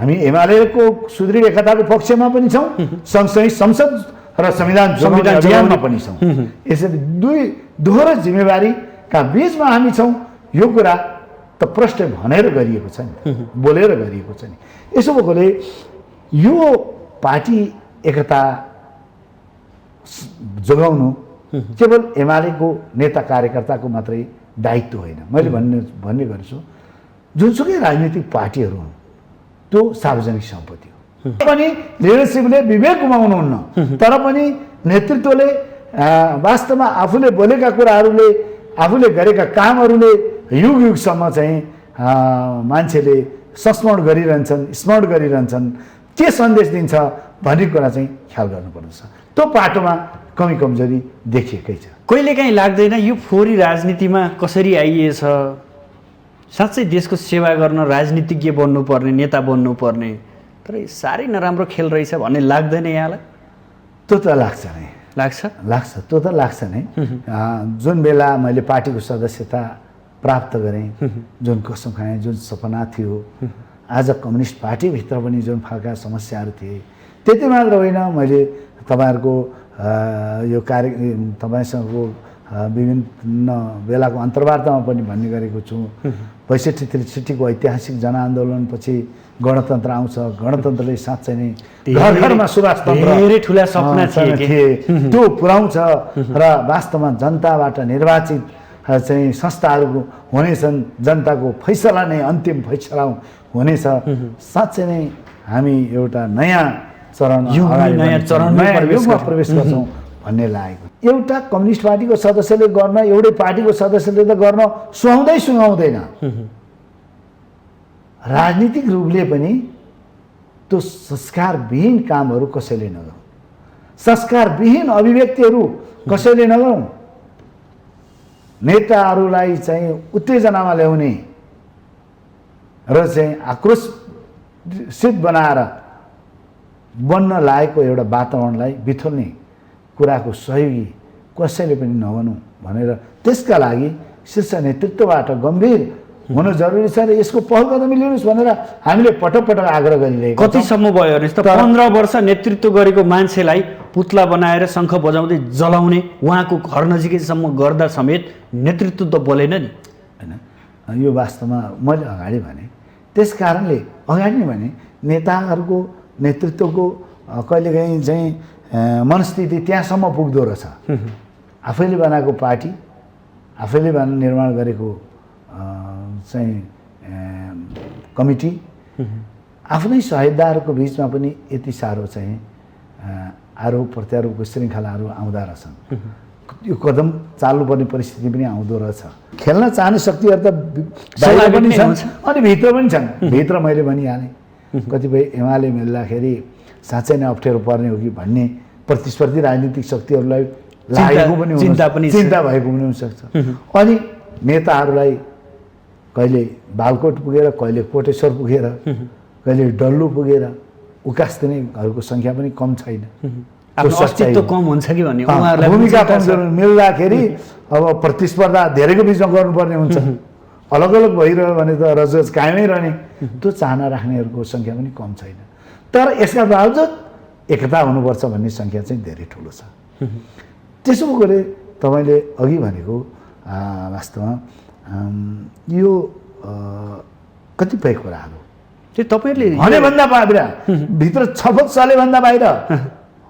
हामी एमालेको सुदृढ एकताको पक्षमा पनि छौँ, सँगसँगै संसद र संविधान अभियानमा पनि छौँ। यसरी दुई दोहोरो जिम्मेवारीका बीचमा हामी छौँ। यो कुरा त प्रष्ट भनेर गरिएको छ नि, बोलेर गरिएको छ नि। यसो भएकोले यो पार्टी एकता जोगाउनु केवल एमालेको नेता कार्यकर्ताको मात्रै दायित्व होइन। मैले भन्ने गर्छु, जुनसुकै राजनीतिक पार्टीहरू हुन् त्यो सार्वजनिक सम्पत्ति हो। पनि लिडरसिपले विवेक गुमाउनुहुन्न, तर पनि नेतृत्वले वास्तवमा आफूले बोलेका कुराहरूले, आफूले गरेका कामहरूले युग युगसम्म चाहिँ मान्छेले संस्मरण गरिरहन्छन्, स्मरण गरिरहन्छन्, के सन्देश दिन्छ भन्ने कुरा चाहिँ ख्याल गर्नुपर्दछ। त्यो पाटोमा कमी कमजोरी देखिएकै छ। कहिलेकाहीँ लाग्दैन यो फोहोरी राजनीतिमा कसरी आइएछ? साँच्चै देशको सेवा गर्न राजनीतिज्ञ बन्नुपर्ने, नेता बन्नुपर्ने, तर साह्रै नराम्रो खेल रहेछ भन्ने लाग्दैन यहाँलाई? त्यो त लाग्छ नै, लाग्छ त्यो त लाग्छ नै। जुन बेला मैले पार्टीको सदस्यता प्राप्त गरेँ, जुन कसम खाएँ, जुन सपना थियो, आज कम्युनिस्ट पार्टीभित्र पनि जुन खालका समस्याहरू थिए, त्यति मात्र होइन, मैले तपाईँहरूको यो तपाईँसँगको विभिन्न बेलाको अन्तर्वार्तामा पनि भन्ने गरेको छु। ६५-६३को ऐतिहासिक जनआन्दोलनपछि गणतन्त्र आउँछ, गणतन्त्रले साँच्चै नै घर घरमा सुभाष धेरै ठुला सपना थिए, त्यो पुर्याउँछ र वास्तवमा जनताबाट निर्वाचित चाहिँ संस्थाहरू हुनेछन्, जनताको फैसला नै अन्तिम फैसला हुनेछ। साँच्चै नै हामी एउटा नयाँ युगमा प्रवेश गर्छौँ भन्ने लागेको। एउटा कम्युनिस्ट पार्टीको सदस्यले गर्न, एउटै पार्टीको सदस्यले त गर्न सुहाउँदैन। राजनीतिक रूपले पनि त्यो संस्कारविहीन कामहरू कसैले नगरौँ, संस्कारविहीन अभिव्यक्तिहरू कसैले नगरौँ। नेताहरूलाई चाहिँ उत्तेजनामा ल्याउने र चाहिँ आक्रोशित बनाएर बन्न लागेको एउटा वातावरणलाई बिथोल्ने कुराको सहयोगी कसैले पनि नबनौँ भनेर, त्यसका लागि शीर्ष नेतृत्वबाट गम्भीर हुन जरुरी छ र यसको पहल कदमी लिनुहोस् भनेर हामीले पटक पटक आग्रह गरिरहेको छौँ। कतिसम्म भयो भने 15 वर्ष नेतृत्व गरेको मान्छेलाई पुतला बनाएर शङ्ख बजाउँदै जलाउने, उहाँको घर नजिकैसम्म गर्दा समेत नेतृत्व त बोलेन नि होइन। यो वास्तवमा मैले अगाडि भने, त्यस कारणले अगाडि नै भने नेताहरूको नेतृत्वको कहिलेकाहीँ चाहिँ मनस्थिति त्यहाँसम्म पुग्दो रहेछ। आफैले बनाएको पार्टी, आफैले निर्माण गरेको चाहिँ कमिटी, आफ्नै सहयोगदारको बिचमा पनि यति साह्रो चाहिँ आरोप प्रत्यारोपको श्रृङ्खलाहरू आउँदा रहेछन्। यो कदम चाल्नुपर्ने परिस्थिति पनि आउँदो रहेछ। खेल्न चाहने शक्तिहरू त बाहिर पनि छन् अनि भित्र पनि छन्। भित्र मैले भनिहालेँ, कतिपय एमाले मिल्दाखेरि साँच्चै नै अप्ठ्यारो पर्ने हो कि भन्ने प्रतिस्पर्धी राजनीतिक शक्तिहरूलाई लागेको पनि चिन्ता भएको पनि हुनसक्छ। अनि नेताहरूलाई कहिले बालकोट पुगेर, कहिले कोटेश्वर पुगेर, कहिले डल्लु पुगेर उकास्दिनेहरूको सङ्ख्या पनि कम छैन। अस्तित्व कम हुन्छ कि भन्ने भूमिका कमजोर मिल्दाखेरि अब प्रतिस्पर्धा धेरैको बिचमा गर्नुपर्ने हुन्छ। अलग अलग भइरह्यो भने त रजगज कायमै रहने, त्यो चाहना राख्नेहरूको सङ्ख्या पनि कम छैन। तर यसका बावजुद एकता हुनुपर्छ भन्ने सङ्ख्या चाहिँ धेरै ठुलो छ। त्यसो भएकोले तपाईँले अघि भनेको वास्तवमा यो कतिपय कुराहरू त्यो तपाईँहरूले भनेभन्दा बाहिर, भित्र छपक चलेभन्दा बाहिर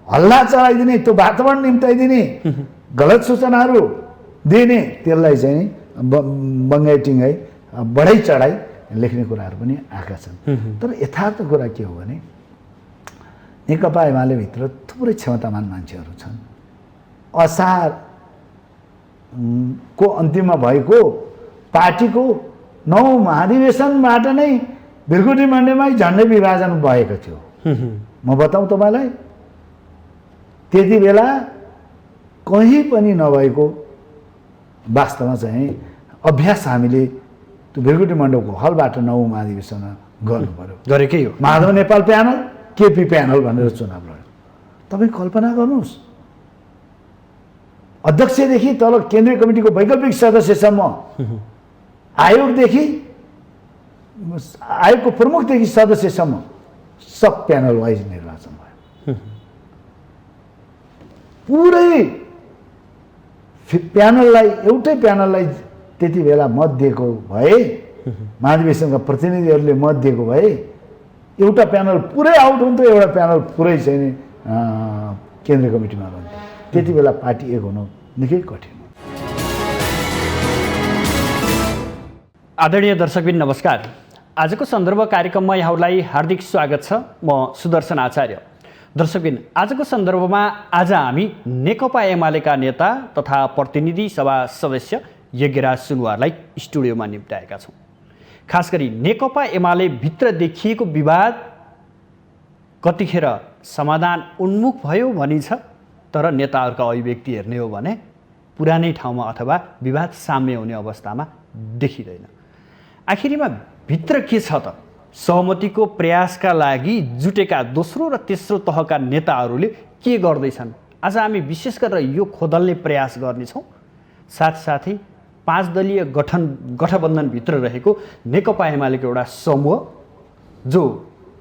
हल्ला चलाइदिने, त्यो वातावरण निम्ताइदिने, गलत सूचनाहरू दिने, त्यसलाई चाहिँ बङ्गाई टिङ्गाई बढाइ चढाइ लेख्ने कुराहरू पनि आएका छन्। तर यथार्थ कुरा के हो भने नेकपा एमालेभित्र थुप्रै क्षमतावान मान्छेहरू छन्। असार को अन्तिममा भएको पार्टीको 9 महाधिवेशनबाट नै भिरकुटी मण्डलमै झन्डै विभाजन भएको थियो। म बताउँ तपाईँलाई, त्यति बेला कहीँ पनि नभएको वास्तवमा चाहिँ अभ्यास हामीले त्यो भिरकुटी मण्डलको हलबाट 9 महाधिवेशन गर्नु पर्यो। गरेकै हो। माधव नेपाल प्यानल, केपी प्यानल भनेर चुनाव लड्यो। तपाईँ कल्पना गर्नुहोस्, अध्यक्षदेखि तल केन्द्रीय कमिटीको वैकल्पिक सदस्यसम्म, आयोगको प्रमुखदेखि सदस्यसम्म सब प्यानल वाइज निर्वाचन भयो। पुरै प्यानललाई एउटै प्यानललाई त्यति बेला मत दिएको भए, महाधिवेशनका प्रतिनिधिहरूले मत दिएको भए एउटा प्यानल पुरै आउट हुन्थ्यो, एउटा प्यानल पुरै चाहिँ नि केन्द्रीय कमिटीमा रहन्थ्यो। त्यति बेला पार्टी एक हुनु निकै कठिन हो। आदरणीय दर्शकबिन नमस्कार। आजको सन्दर्भ कार्यक्रममा यहाँहरूलाई हार्दिक स्वागत छ। म सुदर्शन आचार्य। दर्शकबिन, आजको सन्दर्भमा आज हामी नेकपा एमालेका नेता तथा प्रतिनिधि सभा सदस्य यज्ञराज सुनुवारलाई स्टुडियोमा निम्त्याएका छौँ। खास गरी नेकपा एमाले भित्र देखिएको विवाद कतिखेर समाधान उन्मुख भयो भनिन्छ, तर नेताहरूका अभिव्यक्ति हेर्ने हो भने पुरानै ठाउँमा अथवा विवाद साम्य हुने अवस्थामा देखिँदैन। आखिरीमा भित्र के छ त? सहमतिको प्रयासका लागि जुटेका दोस्रो र तेस्रो तहका नेताहरूले के गर्दैछन्? आज हामी विशेष गरेर यो खोदल्ने प्रयास गर्नेछौँ। साथसाथै 5 दलीय गठबन्धनभित्र रहेको नेकपा एमालेको एउटा समूह जो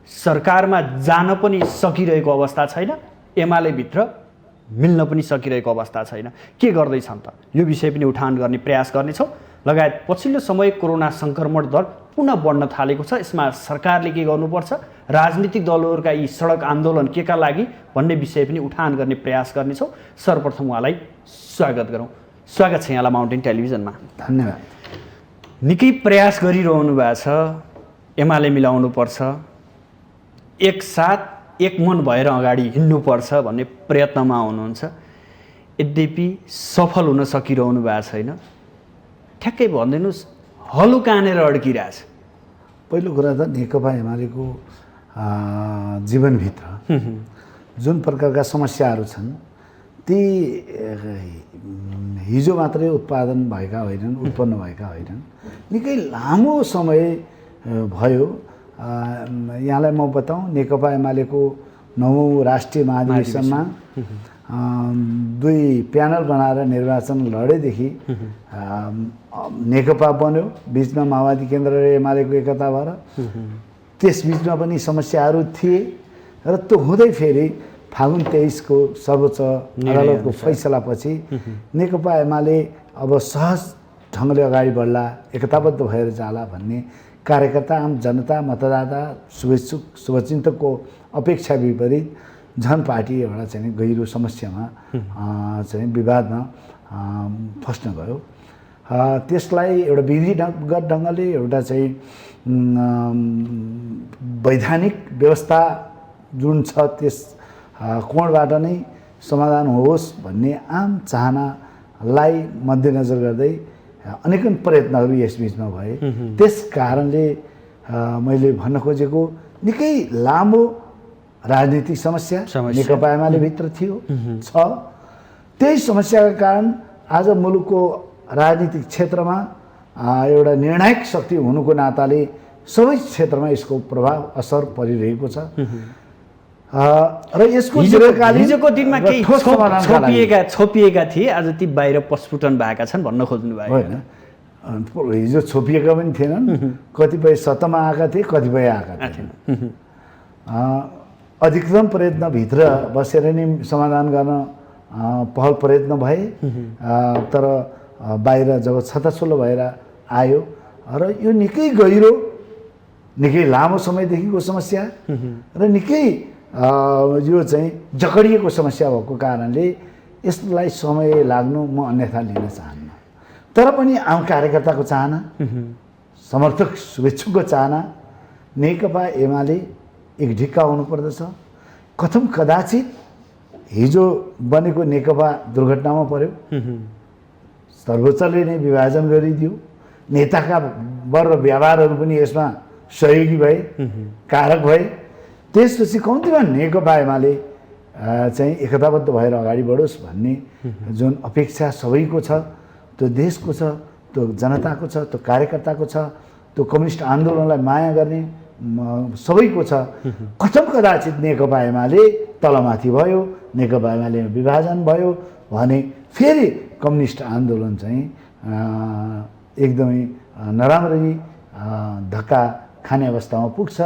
सरकारमा जान पनि सकिरहेको अवस्था छैन, एमालेभित्र मिल्न पनि सकिरहेको अवस्था छैन, के गर्दैछन् त? यो विषय पनि उठान गर्ने प्रयास गर्नेछौँ। लगायत पछिल्लो समय कोरोना सङ्क्रमण दर पुनः बढ्न थालेको छ, यसमा सरकारले के गर्नुपर्छ, राजनीतिक दलहरूका यी सडक आन्दोलन केका लागि भन्ने विषय पनि उठान गर्ने प्रयास गर्नेछौँ। सर्वप्रथम उहाँलाई स्वागत गरौँ। स्वागत छ यहाँलाई माउन्टेन टेलिभिजनमा। धन्यवाद। निकै प्रयास गरिरहनु भएको छ, एमाले मिलाउनुपर्छ, एकसाथ एक मन भएर अगाडि हिँड्नुपर्छ भन्ने प्रयत्नमा हुनुहुन्छ। यद्यपि सफल हुन सकिरहनु भएको छैन। ठ्याक्कै भनिदिनुहोस्, हलो कानेर अड्किरहेछ? पहिलो कुरा त नेकपा एमालेको जीवनभित्र जुन प्रकारका समस्याहरू छन् ती हिजो मात्रै उत्पादन भएका होइनन्, उत्पन्न भएका होइनन्, निकै लामो समय भयो। यहाँलाई म बताउँ, नेकपा एमालेको 9औं राष्ट्रिय महाधिवेशनमा 2 प्यानल बनाएर निर्वाचन लडेदेखि नेकपा बन्यो, बिचमा माओवादी केन्द्र र एमालेको एकता भएर। त्यसबिचमा पनि समस्याहरू थिए र त्यो हुँदै फेरि फागुन 23 को सर्वोच्च अदालतको फैसलापछि नेकपा एमाले अब सहज ढङ्गले अगाडि बढ्ला, एकताबद्ध भएर जाला भन्ने कार्यकर्ता, आम जनता, मतदाता, शुभेच्छुक, शुभचिन्तकको अपेक्षा विपरीत झन् पार्टी एउटा चाहिँ गहिरो समस्यामा चाहिँ विवादमा फस्न गयो। त्यसलाई एउटा विधिगत ढङ्गले एउटा चाहिँ वैधानिक व्यवस्था जुन छ त्यस कोणबाट नै समाधान होस् भन्ने आम चाहनालाई मध्यनजर गर्दै अनेकन प्रयत्नहरू यसबिचमा भए। त्यस कारणले मैले भन्न खोजेको निकै लामो राजनीतिक समस्या नेकपा एमाले भित्र थियो, छ। त्यही समस्याका कारण आज मुलुकको राजनीतिक क्षेत्रमा एउटा निर्णायक शक्ति हुनुको नाताले सबै क्षेत्रमा यसको प्रभाव असर परिरहेको छ र यसको हिजोको दिनमा केही छोपिएका थिए, आज ती बाहिर प्रस्फुटन भएका छन् भन्न खोज्नु भयो? होइन, हिजो छोपिएका पनि थिएनन्, कतिपय सत्तामा आएका थिए, कतिपय आएका थिएन। अधिकतम प्रयत्नभित्र बसेर नै समाधान गर्न पहल प्रयत्न भए, तर बाहिर जब छताछुल्लो भएर आयो र यो निकै गहिरो, निकै लामो समयदेखिको समस्या र निकै यो चाहिँ जकडिएको समस्या भएको कारणले यसलाई समय लाग्नु म अन्यथा लिन चाहन्न। तर पनि आम कार्यकर्ताको चाहना, समर्थक शुभेच्छुकको चाहना, नेकपा एमाले एक ढिक्का हुनुपर्दछ। कथम कदाचित हिजो बनेको नेकपा दुर्घटनामा पर्यो, सर्वोच्चले नै विभाजन गरिदियो, नेताका वर व्यवहारहरू पनि यसमा सहयोगी भए, कारक भए। त्यसपछि कम्तीमा नेकपा एमाले चाहिँ एकताबद्ध भएर अगाडि बढोस् भन्ने जुन अपेक्षा सबैको छ, त्यो देशको छ, त्यो जनताको छ, त्यो कार्यकर्ताको छ, त्यो कम्युनिस्ट आन्दोलनलाई माया गर्ने सबैको छ। कथम कदाचित नेकपा एमाले तलमाथि भयो, नेकपा एमाले विभाजन भयो भने फेरि कम्युनिस्ट आन्दोलन चाहिँ एकदमै नराम्ररी धक्का खाने अवस्थामा पुग्छ।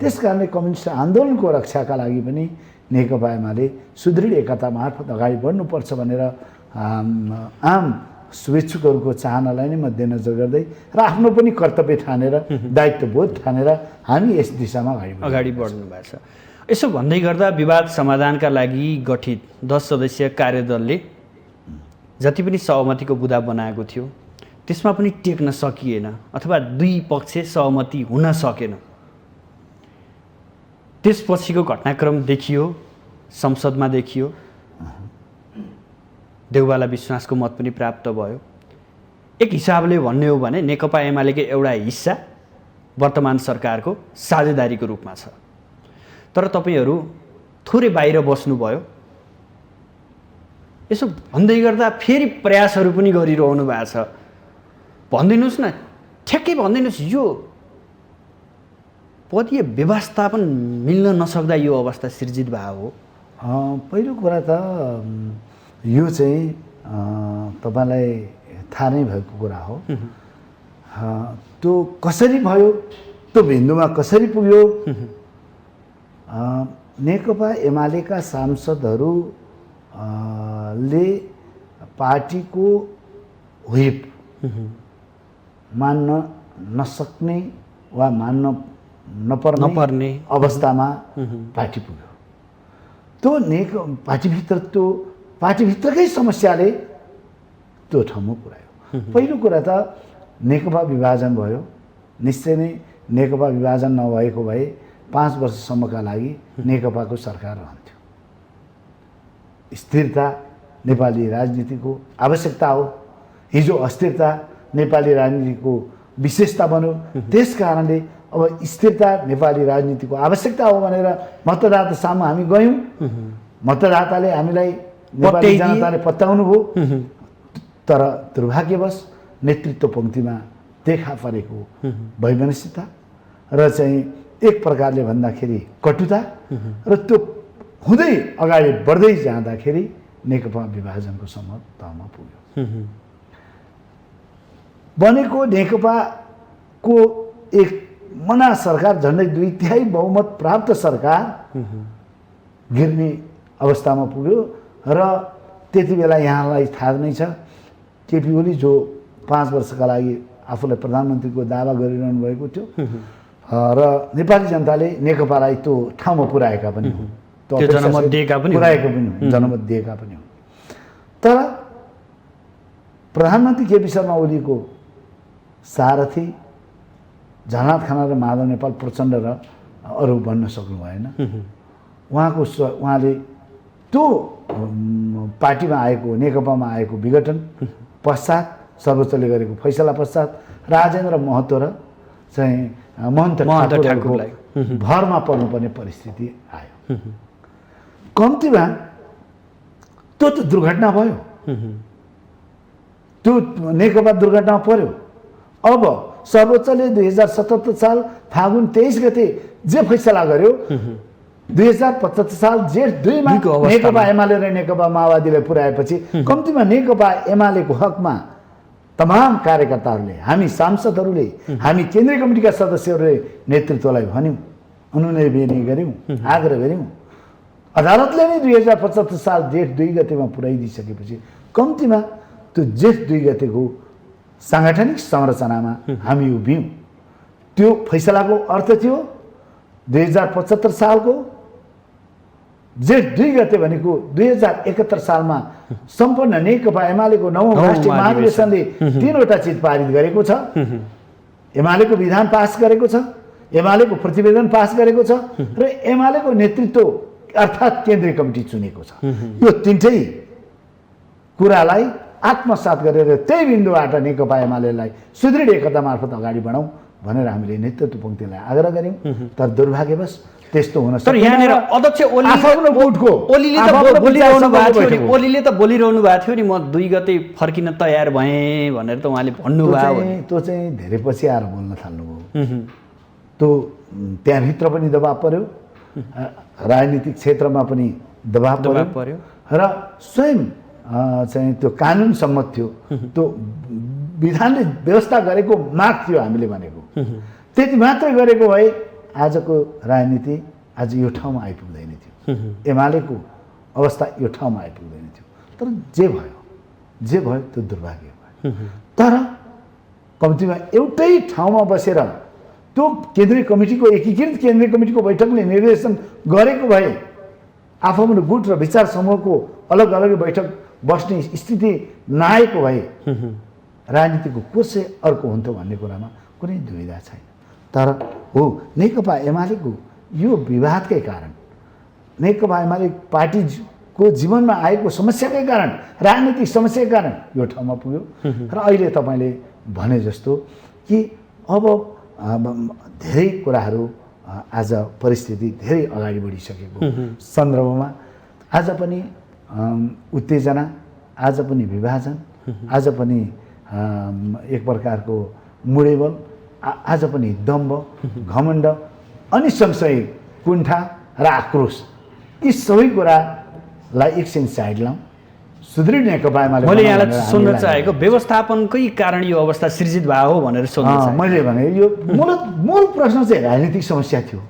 त्यस कारणले कम्युनिस्ट आन्दोलनको रक्षाका लागि पनि नेकपा एमाले सुदृढ एकता मार्फत अगाडि बढ्नुपर्छ भनेर आम शुभेच्छुकहरूको चाहनालाई नै मध्यनजर गर्दै र आफ्नो पनि कर्तव्य ठानेर दायित्वबोध ठानेर हामी यस दिशामा अगाडि बढ्नु भएको छ। यसो भन्दै गर्दा विवाद समाधानका लागि गठित 10 सदस्यीय कार्यदलले जति पनि सहमतिको बुँदा बनाएको थियो त्यसमा पनि टेक्न सकिएन अथवा दुई पक्ष सहमति हुन सकेन। त्यसपछिको घटनाक्रम देखियो, संसदमा देखियो, देउवाला विश्वासको मत पनि प्राप्त भयो। एक हिसाबले भन्ने हो भने नेकपा एमालेकै एउटा हिस्सा वर्तमान सरकारको साझेदारीको रूपमा छ। तर तपाईहरू थोरै बाहिर बस्नुभयो। यसो भन्दै गर्दा फेरि प्रयासहरू पनि गरिरहनु भएको छ। भनिदिनुहोस् न, ठ्याक्कै भनिदिनुहोस्, यो पदीय व्यवस्थापन मिल्न नसक्दा यो अवस्था सिर्जित भएको हो? पहिलो कुरा त यो चाहिँ तपाईँलाई थाहा नै भएको कुरा हो। त्यो कसरी भयो, त्यो बिन्दुमा कसरी पुग्यो, नेकपा एमालेका सांसदहरूले पार्टीको व्हिप मान्न नसक्ने वा मान्न नपर्ने अवस्थामा पार्टी पुग्यो। त्यो पार्टीभित्रकै समस्याले त्यो ठाउँमा पुर्यायो। पहिलो कुरा त नेकपा विभाजन भयो। निश्चय नै नेकपा विभाजन नभएको भए 5 वर्षसम्मका लागि नेकपाको सरकार रहन्थ्यो। स्थिरता नेपाली राजनीतिको आवश्यकता हो। हिजो अस्थिरता नेपाली राजनीतिको विशेषता बन्यो। त्यस कारणले अब स्थिरता नेपाली राजनीतिको आवश्यकता हो भनेर मतदाता सामु हामी गयौँ। मतदाताले हामीलाई नेपाली जनताले पत्याउनु भयो। तर दुर्भाग्यवश नेतृत्व पङ्क्तिमा देखा परेको वैमनस्यता र चाहिँ एक प्रकारले भन्दाखेरि कटुता र त्यो हुँदै अगाडि बढ्दै जाँदाखेरि नेकपा विभाजनको सम्म तहमा पुग्यो। बनेको नेकपाको एक मना सरकार, झन्डै 2/3 बहुमत प्राप्त सरकार गिर्ने अवस्थामा पुग्यो। र त्यति बेला यहाँलाई थाहा नै छ, केपी ओली जो 5 वर्षका लागि आफूलाई प्रधानमन्त्रीको दावा गरिरहनु भएको थियो र नेपाली जनताले नेकपालाई त्यो ठाउँमा पुर्याएका पनि हुन्, जनमत दिएका पनि हुन्। तर प्रधानमन्त्री केपी शर्मा ओलीको सारथी झलनाथ खनाल र माधव नेपाल प्रचण्ड र अरू बन्न सक्नु भएन। उहाँले त्यो पार्टीमा आएको, नेकपामा आएको विघटन पश्चात, सर्वोच्चले गरेको फैसला पश्चात राजेन्द्र महतो र चाहिँ महन्त ठाकुरलाई भरमा पर्नुपर्ने परिस्थिति आयो। कम्तीमा त्यो त दुर्घटना भयो। त्यो नेकपा दुर्घटनामा पर्यो। अब सर्वोच्चले 2077 साल फागुन 23 गते जे फैसला गर्यो, 2075 साल जेठ 2 मा नेकपा एमाले र नेकपा माओवादीलाई पुर्याएपछि कम्तीमा नेकपा एमालेको हकमा तमाम कार्यकर्ताहरूले, हामी सांसदहरूले, हामी केन्द्रीय कमिटीका सदस्यहरूले नेतृत्वलाई भन्यौँ, अनुनय गऱ्यौँ, आग्रह गऱ्यौँ। अदालतले नै 2075 साल जेठ 2 गतेमा पुर्याइदिइसकेपछि कम्तीमा त्यो जेठ 2 गतेको साङ्गठनिक संरचनामा हामी उभियौँ। त्यो फैसलाको अर्थ थियो 2075 सालको जेठ 2 गते भनेको 2071 सालमा सम्पन्न नेकपा एमालेको 9औं राष्ट्रिय महाधिवेशनले 3वटा चिज पारित गरेको छ। एमालेको विधान पास गरेको छ, एमालेको प्रतिवेदन पास गरेको छ र एमालेको नेतृत्व अर्थात् केन्द्रीय कमिटी चुनेको छ। यो तीनटै कुरालाई आत्मसात गरेर त्यही बिन्दुबाट नेकपा एमालेलाई सुदृढ एकता मार्फत अगाडि बढाउँ भनेर हामीले नेतृत्व पङ्क्तिलाई आग्रह गऱ्यौँ। तर दुर्भाग्यवश त्यस्तो हुन सक्दैन। तर यहाँनिर अध्यक्ष ओलीले त बोलिरहनु भएको थियो नि, म 2 गते फर्किन तयार भएँ भनेर त उहाँले भन्नुभयो। त्यो चाहिँ धेरै पछि आएर बोल्न थाल्नुभयो। त्यो त्यहाँभित्र पनि दबाब पर्यो, राजनीतिक क्षेत्रमा पनि दबाब पर्यो र स्वयं चाहिँ त्यो कानुन सम्मत थियो। त्यो विधानले व्यवस्था गरेको माग थियो हामीले भनेको। त्यति मात्रै गरेको भए आजको राजनीति आज यो ठाउँमा आइपुग्दैन थियो, एमालेको अवस्था यो ठाउँमा आइपुग्दैन थियो। तर जे भयो त्यो दुर्भाग्य भयो। तर कम्तीमा एउटै ठाउँमा बसेर त्यो केन्द्रीय कमिटीको एकीकृत केन्द्रीय कमिटीको बैठकले निर्देशन गरेको भए आफूमा गुट र विचार समूहको अलग अलग बैठक बस्ने स्थिति नआएको भए राजनीतिको कोष अर्को हुन्थ्यो भन्ने कुरामा कुनै दुविधा छैन। तर हो नेकपा एमालेको यो विवादकै कारण, नेकपा एमाले पार्टीको जीवनमा आएको समस्याकै कारण, राजनीतिक समस्याकै कारण यो ठाउँमा पुग्यो। र अहिले तपाईँले भने जस्तो कि अब धेरै कुराहरू आज परिस्थिति धेरै अगाडि बढिसकेको सन्दर्भमा आज पनि उत्तेजना, आज पनि विभाजन, आज पनि एक प्रकारको मुडेबल, आज पनि दम्भ, घमण्ड अनि सँगसँगै कुण्ठा र आक्रोश, यी सबै कुरालाई एकछिन साइड लाउँ। सुदृढ नेकपा एमाले मैले यहाँलाई सुन्न चाहेको व्यवस्थापनकै कारण यो अवस्था सृजित भयो हो भनेर सोध्न चाहे। मैले भने यो मूल प्रश्न चाहिँ राजनीतिक समस्या थियो।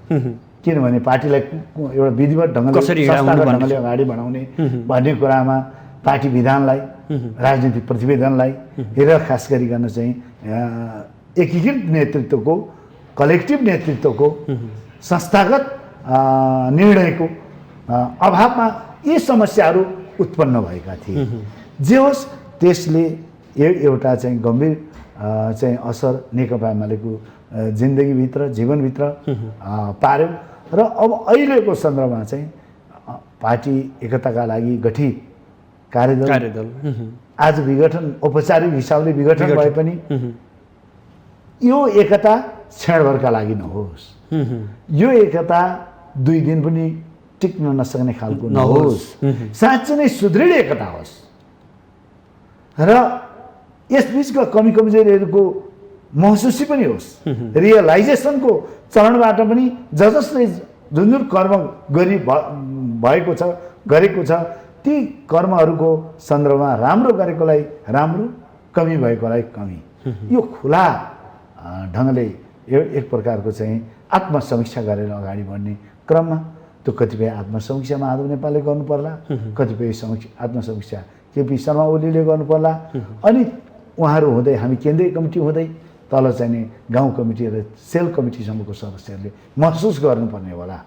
किनभने पार्टीलाई एउटा विधिवत ढङ्गले अगाडि बढाउने भन्ने कुरामा पार्टी विधानलाई, राजनीतिक प्रतिवेदनलाई हेरेर खास गरिकन चाहिँ एकीकृत नेतृत्वको, कलेक्टिभ नेतृत्वको, संस्थागत निर्णयको अभावमा यी समस्याहरू उत्पन्न भएका थिए। जे होस्, त्यसले एउटा चाहिँ गम्भीर चाहिँ असर नेकपा एमालेको जिन्दगीभित्र, जीवनभित्र पार्यो। र अब अहिलेको सन्दर्भमा चाहिँ पार्टी एकताका लागि गठित कार्यदल आज विघटन, औपचारिक हिसाबले विघटन भए पनि यो एकता क्षणभरका लागि नहोस्, यो एकता 2 दिन पनि टिक्न नसक्ने खालको नहोस्, साँच्चै नै सुदृढ एकता होस्। र यसबिचका कमी कमजोरीहरूको महसुसी पनि होस्, रियलाइजेसनको चरणबाट पनि जसले जुन कर्म भएको छ, गरेको छ, ती कर्महरूको सन्दर्भमा राम्रो गरेकोलाई राम्रो, कमी भएकोलाई कमी, यो खुला ढङ्गले एक प्रकारको चाहिँ आत्मसमीक्षा गरेर अगाडि बढ्ने क्रममा त्यो कतिपय आत्मसमीक्षा माधव नेपालले गर्नु पर्ला, कतिपय आत्मसमीक्षा केपी शर्मा ओलीले गर्नु पर्ला, अनि उहाँहरू हुँदै हामी केन्द्रीय कमिटी हुँदै तल चाहिँ गाउँ कमिटी र सेल कमिटीसम्मको सदस्यहरूले महसुस गर्नुपर्ने होला।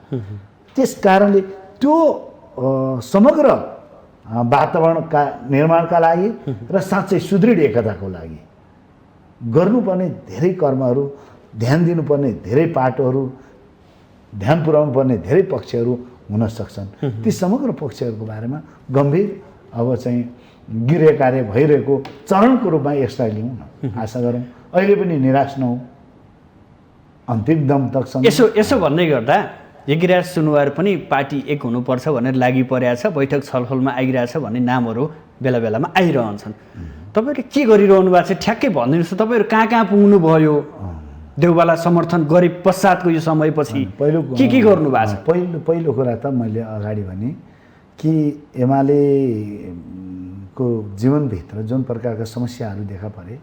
त्यस कारणले त्यो समग्र वातावरणका निर्माणका लागि र साँच्चै सुदृढ एकताको लागि गर्नुपर्ने धेरै कर्महरू, ध्यान दिनुपर्ने धेरै पाटोहरू, ध्यान पुर्याउनु पर्ने धेरै पक्षहरू हुन सक्छन्। ती समग्र पक्षहरूको बारेमा गम्भीर अब चाहिँ गृह कार्य भइरहेको चरणको रूपमा यसलाई लिउँ न, आशा गरौँ अहिले पनि निराश नहौँ, अन्तिम दम तकसम्म। यसो भन्दै गर्दा यज्ञराज सुनुवार पनि पार्टी एक हुनुपर्छ भनेर लागि परेको छ, बैठक छलफलमा आइरहेछ भन्ने नामहरू बेला बेलामा आइरहन्छन्। तपाईँहरूले के गरिरहनु भएको छ ठ्याक्कै भनिदिनुहोस् त। तपाईँहरू कहाँ पुग्नु भयो? देउबाला समर्थन गरे पश्चातको यो समयपछि के गर्नु भएको छ? पहिलो कुरा त मैले अगाडि भने कि एमालेको जीवनभित्र जुन प्रकारका समस्याहरू देखा परे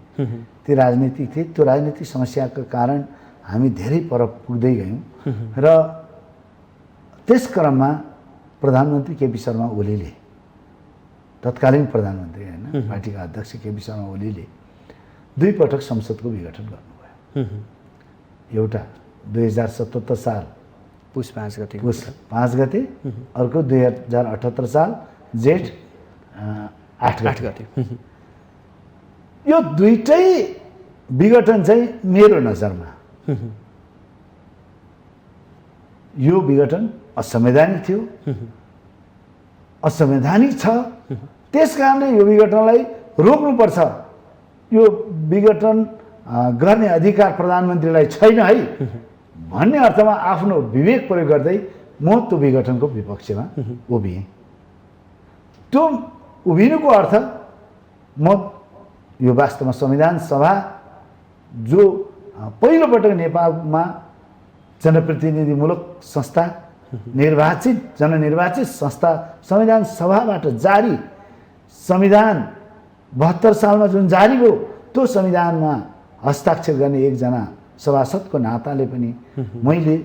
ती राजनीतिक थिए। त्यो राजनीतिक समस्याको कारण हामी धेरै पर पुग्दै गयौँ र त्यस क्रममा प्रधानमन्त्री केपी शर्मा ओलीले, तत्कालीन प्रधानमन्त्री होइन, पार्टीका अध्यक्ष केपी शर्मा ओलीले 2 पटक संसदको विघटन गर्नुभयो। एउटा 2077 साल पुस 5 गते, अर्को 2078 साल जेठ 8 गते। यो दुईटै विघटन चाहिँ मेरो नजरमा यो विघटन असंवैधानिक थियो, असंवैधानिक छ। त्यस कारणले यो विघटनलाई रोक्नुपर्छ, यो विघटन गर्ने अधिकार प्रधानमन्त्रीलाई छैन है भन्ने अर्थमा आफ्नो विवेक प्रयोग गर्दै म त्यो विघटनको विपक्षमा उभिएँ। त्यो उभिनुको अर्थ म यो वास्तवमा संविधान सभा जो पहिलोपटक नेपालमा जनप्रतिनिधिमूलक संस्था, जननिर्वाचित संस्था संविधान सभाबाट जारी, संविधान 72 सालमा जुन जारी भयो त्यो संविधानमा हस्ताक्षर गर्ने एकजना सभासदको नाताले पनि मैले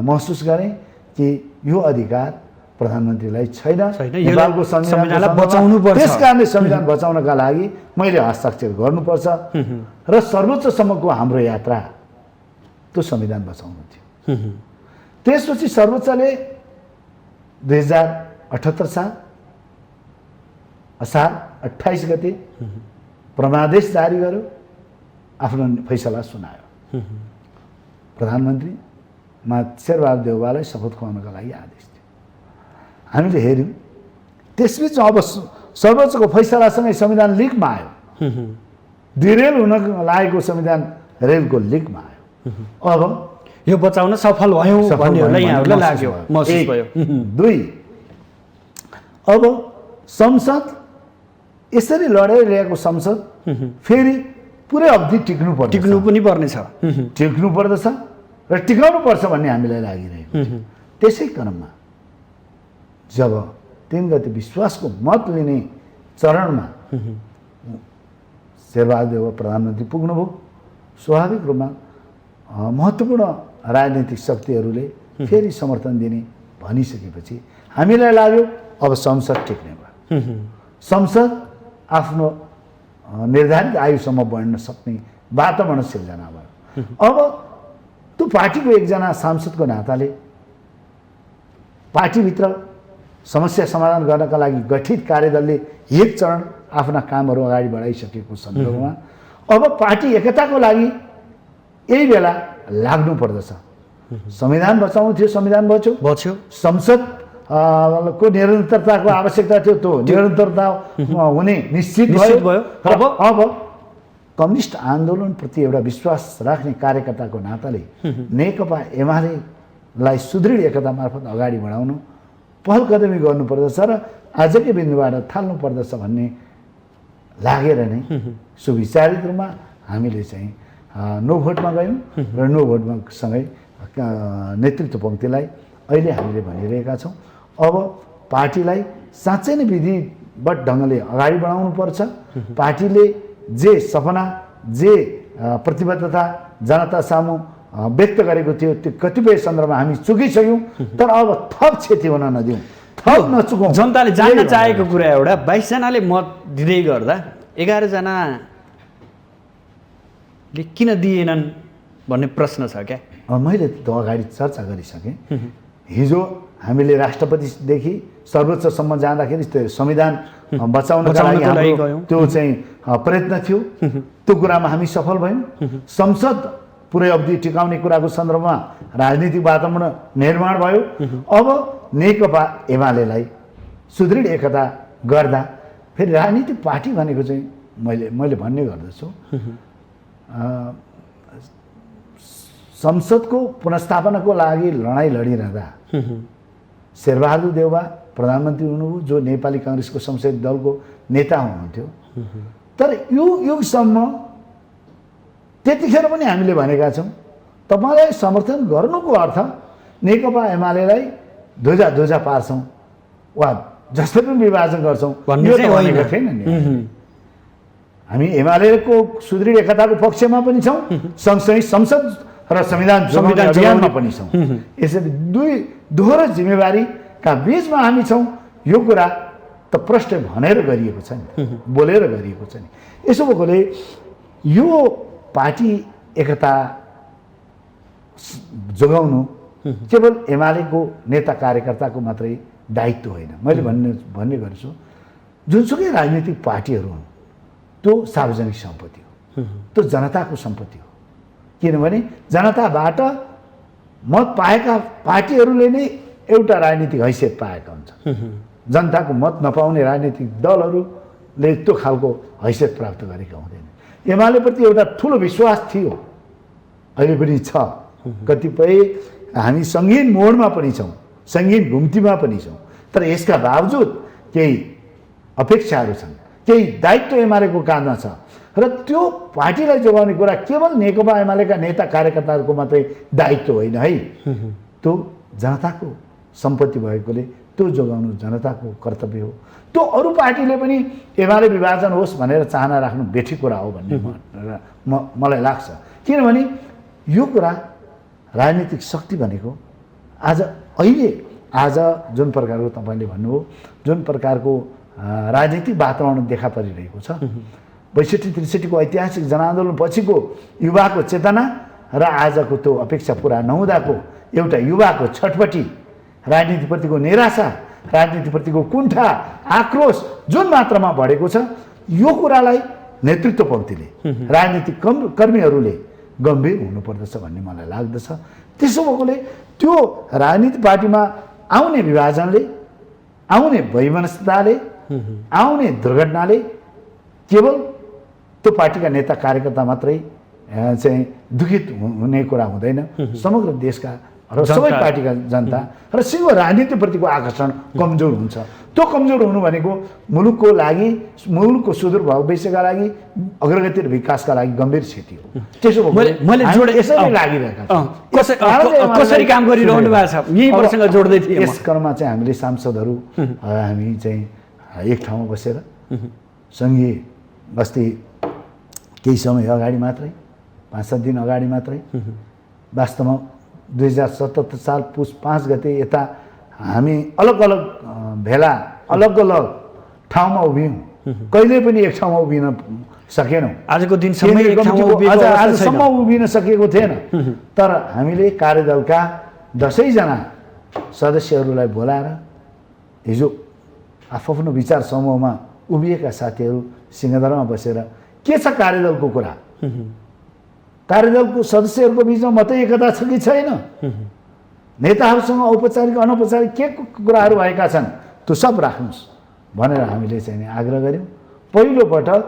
महसुस गरेँ कि यो अधिकार प्रधानमन्त्रीलाई छैन, नेपालको संविधानलाई बचाउनुपर्छ। त्यसकारणले संविधान बचाउनका लागि मैले हस्ताक्षर गर्नुपर्छ र सर्वोच्चसम्मको हाम्रो यात्रा त्यो संविधान बचाउनु थियो। त्यसपछि सर्वोच्चले 2078 साल असार 28 गते प्रमादेश जारी गर्यो, आफ्नो फैसला सुनायो। प्रधानमन्त्रीमा शेरबहादुर देउवालाई शपथ खुवाउनका लागि आदेश दियो। हामीले हेऱ्यौँ त्यसबिच अब सर्वोच्चको फैसलासँगै संविधान लिकमा आयो, डिरेल हुन लागेको संविधान रेलको लिकमा आयो। अब यो बचाउन सफल भयो भन्ने यहाँहरूलाई लाग्यो, महसुस भयो। 2 अब संसद यसरी लडाइरहेको संसद फेरि पुरै अवधि टिक्नु पनि पर्नेछ, टिक्नु पर्दछ र टिकाउनु पर्छ भन्ने हामीलाई लागिरहेको छ। त्यसै क्रममा जब 3 गते विश्वासको मत लिने चरणमा शेरबहादुर देउवा प्रधानमन्त्री पुग्नुभयो, स्वाभाविक रूपमा महत्त्वपूर्ण राजनीतिक शक्तिहरूले फेरि समर्थन दिने भनिसकेपछि हामीलाई लाग्यो अब संसद टिक्ने भयो। संसद आफ्नो निर्धारित आयुसम्म बढ्न सक्ने वातावरण सिर्जना भयो। अब त्यो पार्टीको एकजना सांसदको नाताले पार्टीभित्र समस्या समाधान गर्नका लागि गठित कार्यदलले एक चरण आफ्ना कामहरू अगाडि बढाइसकेको सन्दर्भमा अब पार्टी एकताको लागि यही बेला लाग्नु पर्दछ। संविधान बचाउनु थियो, संविधान बच्यो। संसद को निरन्तरताको आवश्यकता थियो, त्यो निरन्तरता हुने निश्चित भयो। अब कम्युनिस्ट आन्दोलनप्रति एउटा विश्वास राख्ने कार्यकर्ताको नाताले नेकपा एमालेलाई सुदृढ एकता मार्फत अगाडि बढाउनु पहल कदमी गर्नुपर्दछ र आजकै बिन्दुबाट थाल्नु पर्दछ भन्ने लागेर नै सुविचारित रूपमा हामीले चाहिँ नो भोटमा गयौँ र नो भोटमा सँगै नेतृत्व पङ्क्तिलाई अहिले हामीले भनिरहेका छौँ अब पार्टीलाई साँच्चै नै विधिवत ढङ्गले अगाडि बढाउनु पर्छ। पार्टीले जे सपना जे प्रतिबद्धता जनता सामु व्यक्त गरेको थियो त्यो कतिपय सन्दर्भमा हामी चुकिसक्यौँ, तर अब थप क्षति हुन नदिउँ, थप नचुकौँ। जनताले जान्न चाहेको कुरा एउटा 22 जनाले मत दिँदै गर्दा 11 जनाले किन दिएनन् भन्ने प्रश्न छ क्या। मैले त अगाडि चर्चा गरिसकेँ। हिजो हामीले राष्ट्रपतिदेखि सर्वोच्चसम्म जाँदाखेरि त्यो संविधान बचाउनका लागि हाम्रो त्यो चाहिँ प्रयत्न थियो, त्यो कुरामा हामी सफल भयौँ। संसद पुरै अवधि टिकाउने कुराको सन्दर्भमा राजनीतिक वातावरण निर्माण भयो। अब नेकपा एमालेलाई सुदृढ एकता गर्दा फेरि राजनीतिक पार्टी भनेको चाहिँ मैले भन्ने गर्दछु संसदको पुनर्स्थापनाको लागि लडाइँ लडिरहँदा शेरबहादुर देउवा प्रधानमन्त्री हुनुभयो, जो नेपाली काङ्ग्रेसको संसदीय दलको नेता हुनुहुन्थ्यो। तर यो युगसम्म त्यतिखेर पनि हामीले भनेका छौँ तपाईँलाई समर्थन गर्नुको अर्थ नेकपा एमालेलाई ध्वजा पार्छौँ वा जस्तै पनि विभाजन गर्छौँ यो त भनेको थिएन नि। हामी एमालेको सुदृढ एकताको पक्षमा पनि छौँ, सँगसँगै संसद र संविधान अभियानमा पनि छौँ। यसरी दोहोरो जिम्मेवारीका बिचमा हामी छौँ। यो कुरा त प्रष्ट भनेर गरिएको छ नि, बोलेर गरिएको छ नि। यसो भएकोले यो पार्टी एकता जोगाउनु केवल एमालेको नेता कार्यकर्ताको मात्रै दायित्व होइन। मैले भन्ने गर्छु जुनसुकै राजनीतिक पार्टीहरू हुन् त्यो सार्वजनिक सम्पत्ति हो, त्यो जनताको सम्पत्ति हो। किनभने जनताबाट मत पाएका पार्टीहरूले नै एउटा राजनीतिक हैसियत पाएका हुन्छन्। जनताको मत नपाउने राजनीतिक दलहरूले त्यो खालको हैसियत प्राप्त गरेका हुँदैन। एमालेप्रति एउटा ठुलो विश्वास थियो, अहिले पनि छ। कतिपय हामी सङ्गीन मोडमा पनि छौँ, सङ्गीन घुम्तीमा पनि छौँ, तर यसका बावजुद केही अपेक्षाहरू छन्, केही दायित्व एमालेको काँधमा छ र त्यो पार्टीलाई जोगाउने कुरा केवल नेकपा एमालेका नेता कार्यकर्ताहरूको मात्रै दायित्व होइन है, त्यो जनताको सम्पत्ति भएकोले त्यो जोगाउनु जनताको कर्तव्य हो। त्यो अरू पार्टीले पनि एमाले विभाजन होस् भनेर चाहना राख्नु बेठी कुरा हो भन्ने मलाई लाग्छ। किनभने यो कुरा राजनीतिक शक्ति भनेको आज जुन प्रकारको तपाईँले भन्नुभयो जुन प्रकारको राजनीतिक वातावरण देखा परिरहेको छ 62-63 ऐतिहासिक जनआन्दोलन पछिको युवाको चेतना र आजको त्यो अपेक्षा पुरा नहुँदाको एउटा युवाको छटपटी राजनीतिप्रतिको निराशा राजनीतिप्रतिको कुण्ठा आक्रोश जुन मात्रामा बढेको छ यो कुरालाई नेतृत्व पङ्क्तिले राजनीतिक कर्मीहरूले गम्भीर हुनुपर्दछ भन्ने मलाई लाग्दछ। त्यसो भएकोले त्यो राजनीति पार्टीमा आउने विभाजनले आउने वैमनस्यताले आउने दुर्घटनाले केवल त्यो पार्टीका नेता कार्यकर्ता मात्रै चाहिँ दुखित हुने कुरा हुँदैन, समग्र देशका र सबै पार्टीका जनता र सिङ्गो राजनीतिप्रतिको आकर्षण कमजोर हुन्छ। त्यो कमजोर हुनु भनेको मुलुकको लागि मुलुकको सुदूर भविष्यका लागि अग्रगति र विकासका लागि गम्भीर क्षति हो। त्यसो भए यसरी लागिरहेका कसरी काम गरिरहनु भएको छ यही प्रसङ्ग जोड्दै थिए। यस क्रममा चाहिँ हामीले सांसदहरू हामी चाहिँ एक ठाउँमा बसेर सँगै अस्ति केही समय अगाडि मात्रै 5-7 दिन अगाडि मात्रै वास्तवमा 2077 साल पुस 5 गते यता हामी अलग अलग भेला अलग अलग ठाउँमा उभियौँ, कहिल्यै पनि एक ठाउँमा उभिन सकेनौँ। आजको दिनसम्म आजसम्म उभिन सकेको थिएन। तर हामीले कार्यदलका 10 जना सदस्यहरूलाई बोलाएर हिजो आफ्नो विचार समूहमा उभिएका साथीहरू सिंहदरमा बसेर के छ कार्यदलको कुरा, कार्यदलको सदस्यहरूको बिचमा मात्रै एकता छ कि छैन, नेताहरूसँग औपचारिक अनौपचारिक के कुराहरू भएका छन् त्यो सब राख्नुहोस् भनेर हामीले चाहिँ नि आग्रह गऱ्यौँ। पहिलोपटक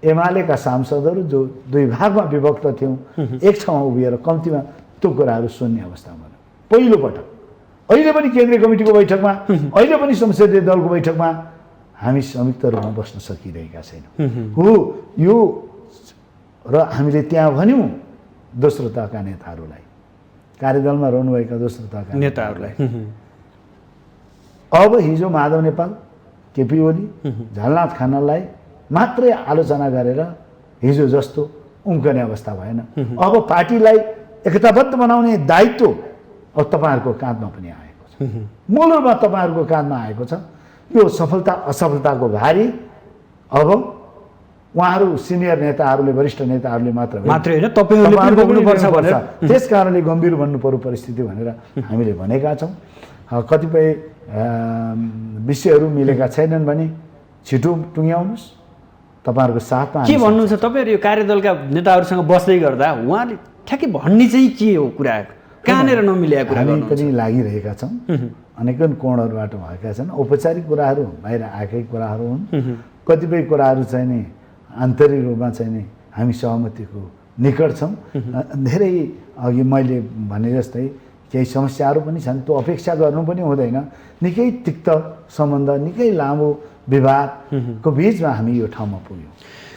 एमालेका सांसदहरू जो 2 भागमा विभक्त थियौँ एक ठाउँमा उभिएर कम्तीमा त्यो कुराहरू सुन्ने अवस्था भयो पहिलोपटक। अहिले पनि केन्द्रीय कमिटीको बैठकमा अहिले पनि संसदीय दलको बैठकमा हामी संयुक्त रूपमा बस्न सकिरहेका छैनौँ हो यो। र हामीले त्यहाँ भन्यौँ दोस्रो तहका नेताहरूलाई, कार्यदलमा रहनुभएका दोस्रो तहका नेताहरूलाई, अब हिजो माधव नेपाल, केपी ओली, झलनाथ खनाललाई मात्रै आलोचना गरेर हिजो जस्तो उम्कने अवस्था भएन। अब पार्टीलाई एकताबद्ध बनाउने दायित्व अब तपाईँहरूको काँधमा पनि आएको छ, मूल रूपमा तपाईँहरूको काँधमा आएको छ। यो सफलता असफलताको भारी अब उहाँहरू सिनियर नेताहरूले वरिष्ठ नेताहरूले मात्रै होइन तपाईँहरूले पनि बोक्नुपर्छ भनेर त्यस कारणले गम्भीर बन्नु पर्यो परिस्थिति भनेर हामीले भनेका छौँ। कतिपय विषयहरू मिलेका छैनन् भने छिटो टुङ्ग्याउनुहोस्, तपाईँहरूको साथमा के भन्नुहुन्छ तपाईँहरू यो कार्यदलका नेताहरूसँग बस्दै गर्दा उहाँले ठ्याक्कै भन्ने चाहिँ के हो कुरा, कहाँनिर नमिलेका कुरा हामी पनि लागिरहेका छौँ। अनेकन कोणहरूबाट भएका छन्, औपचारिक कुराहरू बाहिर आएकै कुराहरू हुन्, कतिपय कुराहरू चाहिँ नि आन्तरिक रूपमा चाहिँ नि हामी सहमतिको निकट छौँ। धेरै अघि मैले भने जस्तै केही समस्याहरू पनि छन्, त्यो अपेक्षा गर्नु पनि हुँदैन। निकै तिक्त सम्बन्ध निकै लामो विवादको बिचमा हामी यो ठाउँमा पुग्यौँ।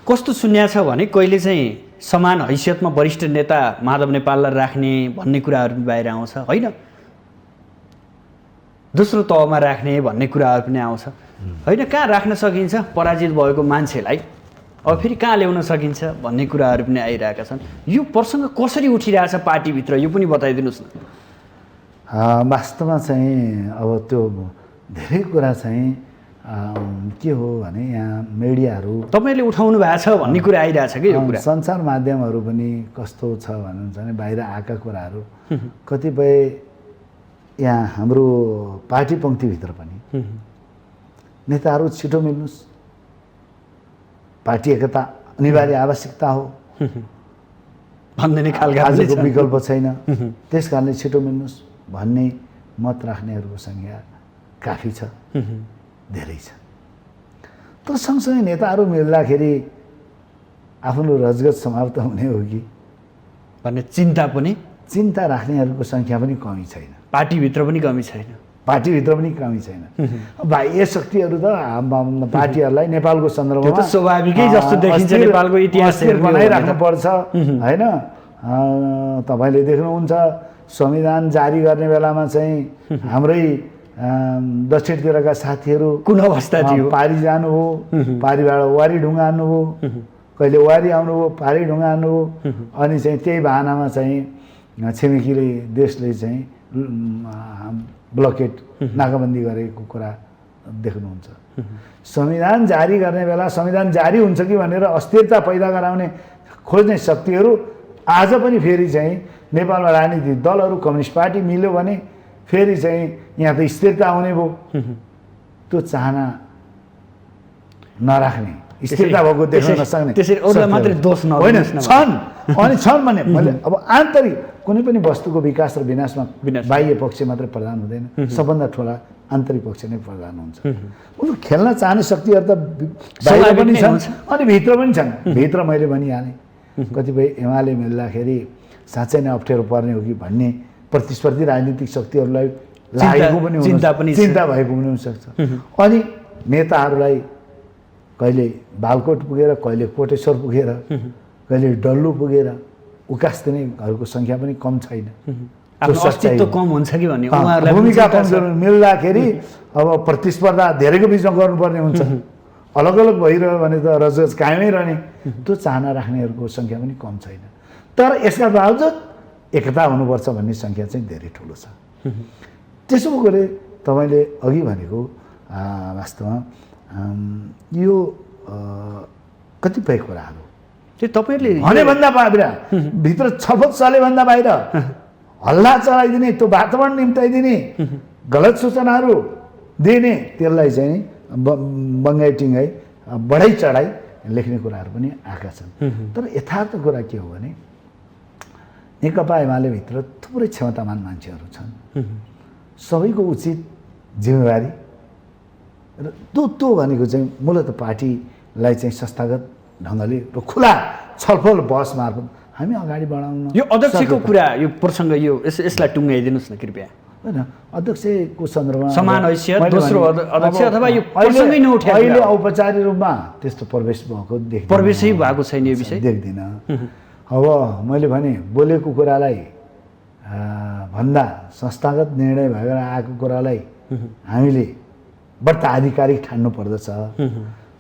कस्तो सुन्या छ भने कहिले चाहिँ समान हैसियतमा वरिष्ठ नेता माधव नेपाललाई राख्ने भन्ने कुराहरू पनि बाहिर आउँछ होइन, दोस्रो तहमा राख्ने भन्ने कुराहरू पनि आउँछ होइन। कहाँ राख्न सकिन्छ पराजित भएको मान्छेलाई, अब फेरि कहाँ ल्याउन सकिन्छ भन्ने कुराहरू पनि आइरहेका छन्। यो प्रसङ्ग कसरी उठिरहेछ पार्टीभित्र यो पनि बताइदिनुहोस् न। वास्तवमा चाहिँ अब त्यो धेरै कुरा चाहिँ के हो भने यहाँ मिडियाहरू तपाईँले उठाउनु भएको छ भन्ने कुरा आइरहेछ कि यो कुरा सञ्चार माध्यमहरू पनि कस्तो छ भन्नुहुन्छ भने बाहिर आएका कुराहरू कतिपय यहाँ हाम्रो पार्टी पङ्क्तिभित्र पनि नेताहरू छिटो मिल्नुहोस्, पार्टी एकता अनिवार्य आवश्यकता हो भन्ने खालको आजको विकल्प छैन, त्यस कारणले छिटो मिल्नुहोस् भन्ने मत राख्नेहरूको सङ्ख्या काफी छ, धेरै छ। तर सँगसँगै नेताहरू मिल्दाखेरि आफ्नो रजगत समाप्त हुने हो कि भन्ने चिन्ता राख्नेहरूको सङ्ख्या पनि कमी छैन, पार्टीभित्र पनि कमी छैन, पार्टीभित्र पनि कमी छैन। बाह्य शक्तिहरू त पार्टीहरूलाई नेपालको सन्दर्भमा स्वाभाविकै जस्तो देखिन्छ, नेपालको इतिहास बनाइराख्नु पर्छ होइन। तपाईँले देख्नुहुन्छ संविधान जारी गर्ने बेलामा चाहिँ हाम्रै दक्षिणतिरका साथीहरू कुन अवस्था थियो, पारी जानुभयो, पारीबाट वारी ढुङ्गानु हो कहिले वारी आउनुभयो, पारी ढुङ्गा आउनुभयो, अनि चाहिँ त्यही बाहनामा चाहिँ छिमेकीले देशले चाहिँ ब्लकेट नाकाबन्दी गरेको कुरा देख्नुहुन्छ। संविधान जारी गर्ने बेला संविधान जारी हुन्छ कि भनेर अस्थिरता पैदा गराउने खोज्ने शक्तिहरू आज पनि फेरि चाहिँ नेपालमा राजनीतिक दलहरू कम्युनिस्ट पार्टी मिल्यो भने फेरि चाहिँ यहाँ त स्थिरता आउने भयो। त्यो चाहना नराख्ने, स्थिरता भएको देख्न नसक्ने, त्यसरी अरूलाई मात्रै दोष होइन, छन् अनि छन् भने मैले अब आन्तरिक कुनै पनि वस्तुको विकास र विनाशमा बाह्य पक्ष मात्रै प्रधान हुँदैन, सबभन्दा ठुला आन्तरिक पक्ष नै प्रधान हुन्छ। उनीहरू खेल्न चाहने शक्तिहरू त बाहिर पनि छन् अनि भित्र पनि छन्। भित्र मैले भनिहालेँ कतिपय एमाले मिल्दाखेरि साँच्चै नै अप्ठ्यारो पर्ने हो कि भन्ने प्रतिस्पर्धी राजनीतिक शक्तिहरूलाई लागेको पनि चिन्ता भएको पनि हुनसक्छ। अनि नेताहरूलाई कहिले बालकोट पुगेर, कहिले कोटेश्वर पुगेर, कहिले डल्लु पुगेर उकास्दिनेहरूको सङ्ख्या पनि कम छैन। अस्तित्व कम हुन्छ कि भन्ने भूमिका कमजोर मिल्दाखेरि अब प्रतिस्पर्धा धेरैको बिचमा गर्नुपर्ने हुन्छ। अलग अलग भइरह्यो भने त रजगज कायमै रहने, त्यो चाहना राख्नेहरूको सङ्ख्या पनि कम छैन। तर यसका बावजुद एकता हुनुपर्छ भन्ने सङ्ख्या चाहिँ धेरै ठुलो छ। त्यसो भएकोले तपाईँले अघि भनेको वास्तवमा यो कतिपय कुराहरू त्यो तपाईँहरूले भनेभन्दा बाहिर भित्र छलफल चलेभन्दा बाहिर हल्ला चलाइदिने, त्यो वातावरण निम्ताइदिने, गलत सूचनाहरू दिने, त्यसलाई चाहिँ बङ्गाई टिङ्गाई बढाइ चढाइ लेख्ने कुराहरू पनि आएका छन्। तर यथार्थ कुरा के हो भने नेकपा एमालेभित्र थुप्रै क्षमतावान मान्छेहरू छन्। सबैको उचित जिम्मेवारी र त्यो भनेको चाहिँ मूलत पार्टीलाई चाहिँ संस्थागत ढङ्गले र खुला छलफल बहस मार्फत हामी अगाडि बढाउन। यो अध्यक्षको कुरा, यो प्रसङ्ग, यो यसलाई टुङ्गाइदिनुहोस् न कृपया। होइन, अध्यक्षको सन्दर्भमा समान हैसियत दोस्रो अध्यक्ष अथवा यो प्रसङ्गै नउठ्यो। अहिले औपचारिक रूपमा त्यस्तो प्रवेश भएको देख्दिनँ, प्रवेशै भएको छैन यो विषय देख्दिनँ। अब मैले भने बोलेको कुरालाई भन्दा संस्थागत निर्णय भएर आएको कुरालाई हामीले बढ्ता आधिकारिक ठान्नु पर्दछ।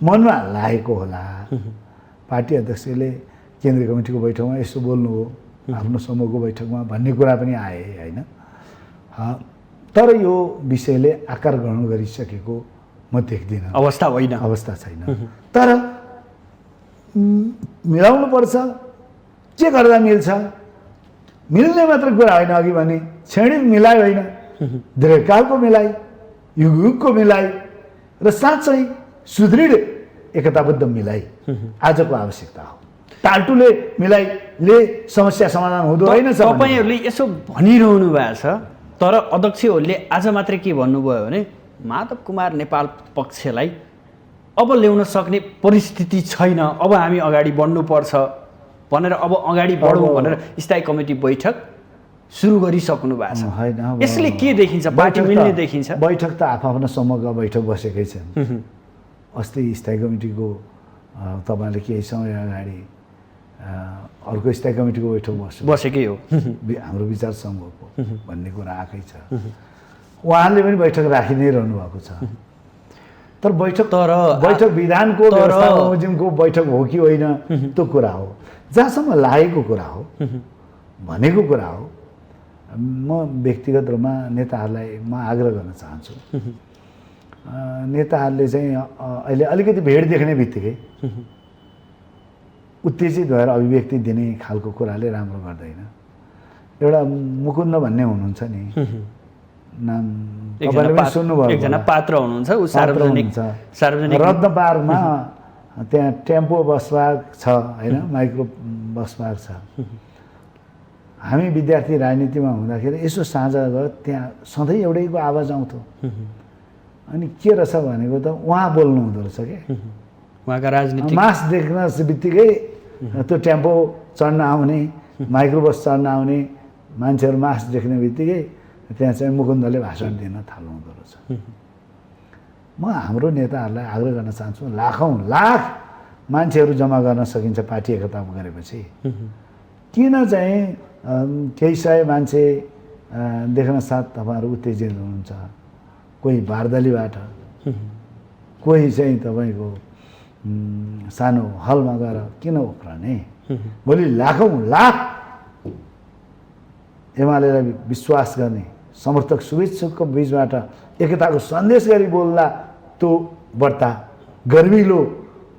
मनमा लागेको होला, पार्टी अध्यक्षले केन्द्रीय कमिटीको बैठकमा यसो बोल्नु हो, आफ्नो समूहको बैठकमा भन्ने कुरा पनि आए होइन। तर यो विषयले आकार ग्रहण गरिसकेको म देख्दिनँ, अवस्था होइन, अवस्था छैन। तर मिलाउनु पर्छ, के गर्दा मिल्छ, मिल्ने मात्र कुरा होइन। अघि भने क्षणिक मिलाइ होइन, दीर्घकालको मिलाइ, युगको मिलाइ र साँच्चै सुदृढ एकताबद्ध मिलाइ आजको आवश्यकता हो। टाल्टुले मिलाइले समस्या समाधान हुँदो होइन। तपाईँहरूले यसो भनिरहनु भएको छ, तर अध्यक्षहरूले आज मात्रै के भन्नुभयो भने माधव कुमार नेपाल पक्षलाई अब ल्याउन सक्ने परिस्थिति छैन, अब हामी अगाडि बढ्नुपर्छ भनेर, अब अगाडि बढौँ भनेर स्थायी कमिटी बैठक सुरु गरिसक्नु भएको छ। होइन, यसले के देखिन्छ? पार्टी मिल्ने देखिन्छ? बैठक त आफ्नो समूहका बैठक बसेकै छन्। अस्ति स्थायी कमिटीको तपाईँले केही समय अगाडि अर्को स्थायी कमिटीको बैठक बसेकै हो, हाम्रो विचार समूहको भन्ने कुरा आएकै छ। उहाँले पनि बैठक राखि नै रहनु भएको छ। तर बैठक विधानको व्यवस्था बमोजिमको बैठक हो कि होइन त्यो कुरा हो। जहाँसम्म लागेको कुरा हो, भनेको कुरा हो, म व्यक्तिगत रूपमा नेताहरूलाई म आग्रह गर्न चाहन्छु। नेताहरूले चाहिँ अहिले अलिकति भेड देख्ने बित्तिकै उत्तेजित भएर अभिव्यक्ति दिने खालको कुराले राम्रो गर्दैन। एउटा मुकुन्द भन्ने हुनुहुन्छ नि, नाम तपाईँले पनि सुन्नुभयो, एकजना पात्र हुनुहुन्छ, उ सार्वजनिक रत्नपारमा त्यहाँ टेम्पो बस पार्क छ होइन, माइक्रो बस पार्क छ। हामी विद्यार्थी राजनीतिमा हुँदाखेरि यसो साँझ गयो, त्यहाँ सधैँ एउटैको आवाज आउँथ्यो। अनि के रहेछ भनेको त उहाँ बोल्नु हुँदो रहेछ क्या, उहाँका राजनीति मास देख्न बित्तिकै त्यो टेम्पो चढ्न आउने, माइक्रो बस चढ्न आउने मान्छेहरू मास देख्ने बित्तिकै त्यहाँ चाहिँ मुकुन्दले भाषण दिन थाल्नु हुँदो रहेछ। म हाम्रो नेताहरूलाई आग्रह गर्न चाहन्छु, लाखौँ लाख मान्छेहरू जम्मा गर्न सकिन्छ पार्टी एकता गरेपछि। किन चाहिँ केही सय मान्छे देख्न साथ तपाईँहरू उत्तेजित हुनुहुन्छ? कोही बारदलीबाट, कोही चाहिँ तपाईँको सानो हलमा गएर किन उफ्रने? भोलि लाखौँ लाख एमालेलाई विश्वास गर्ने समर्थक शुभेच्छुकको बिचबाट एकताको सन्देश गरी बोल्दा त्यो बढ्ता गर्विलो,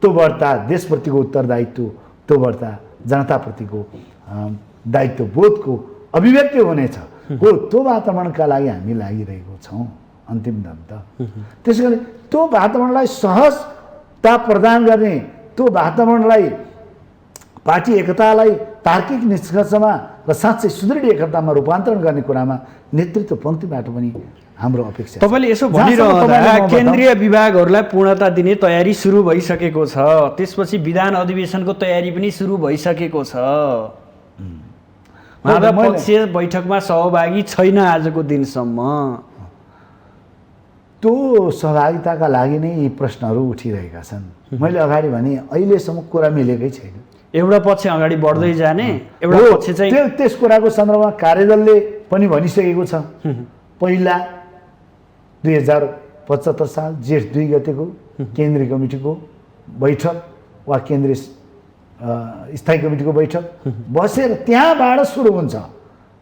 त्यो बढ्ता देशप्रतिको उत्तरदायित्व, त्यो बढ्ता जनताप्रतिको दायित्व बोधको अभिव्यक्ति हुनेछ हो। त्यो वातावरणका लागि हामी लागिरहेको छौँ अन्तिम दम त। त्यसै गरी त्यो वातावरणलाई सहजता प्रदान गर्ने, त्यो वातावरणलाई पार्टी एकतालाई तार्किक निष्कर्षमा र साँच्चै सुदृढ एकतामा रूपान्तरण गर्ने कुरामा नेतृत्व पङ्क्तिबाट पनि हाम्रो अपेक्षा छ। तपाईँले यसो भनिरहँदा केन्द्रीय विभागहरूलाई पूर्णता दिने तयारी सुरु भइसकेको छ, त्यसपछि विधान अधिवेशनको तयारी पनि सुरु भइसकेको छ। माधव पक्षीय बैठकमा सहभागी छैन आजको दिनसम्म। त्यो सहभागिताका लागि नै यी प्रश्नहरू उठिरहेका छन्। मैले अगाडि भने अहिलेसम्म कुरा मिलेकै छैन। एउटा पक्ष अगाडि बढ्दै जाने, एउटा पक्ष चाहिँ त्यस कुराको सन्दर्भमा कार्यदलले पनि भनिसकेको छ। पहिला 2075 साल जेठ 2 गतेको केन्द्रीय कमिटीको बैठक वा केन्द्रीय स्थायी कमिटीको बैठक बसेर त्यहाँबाट सुरु हुन्छ।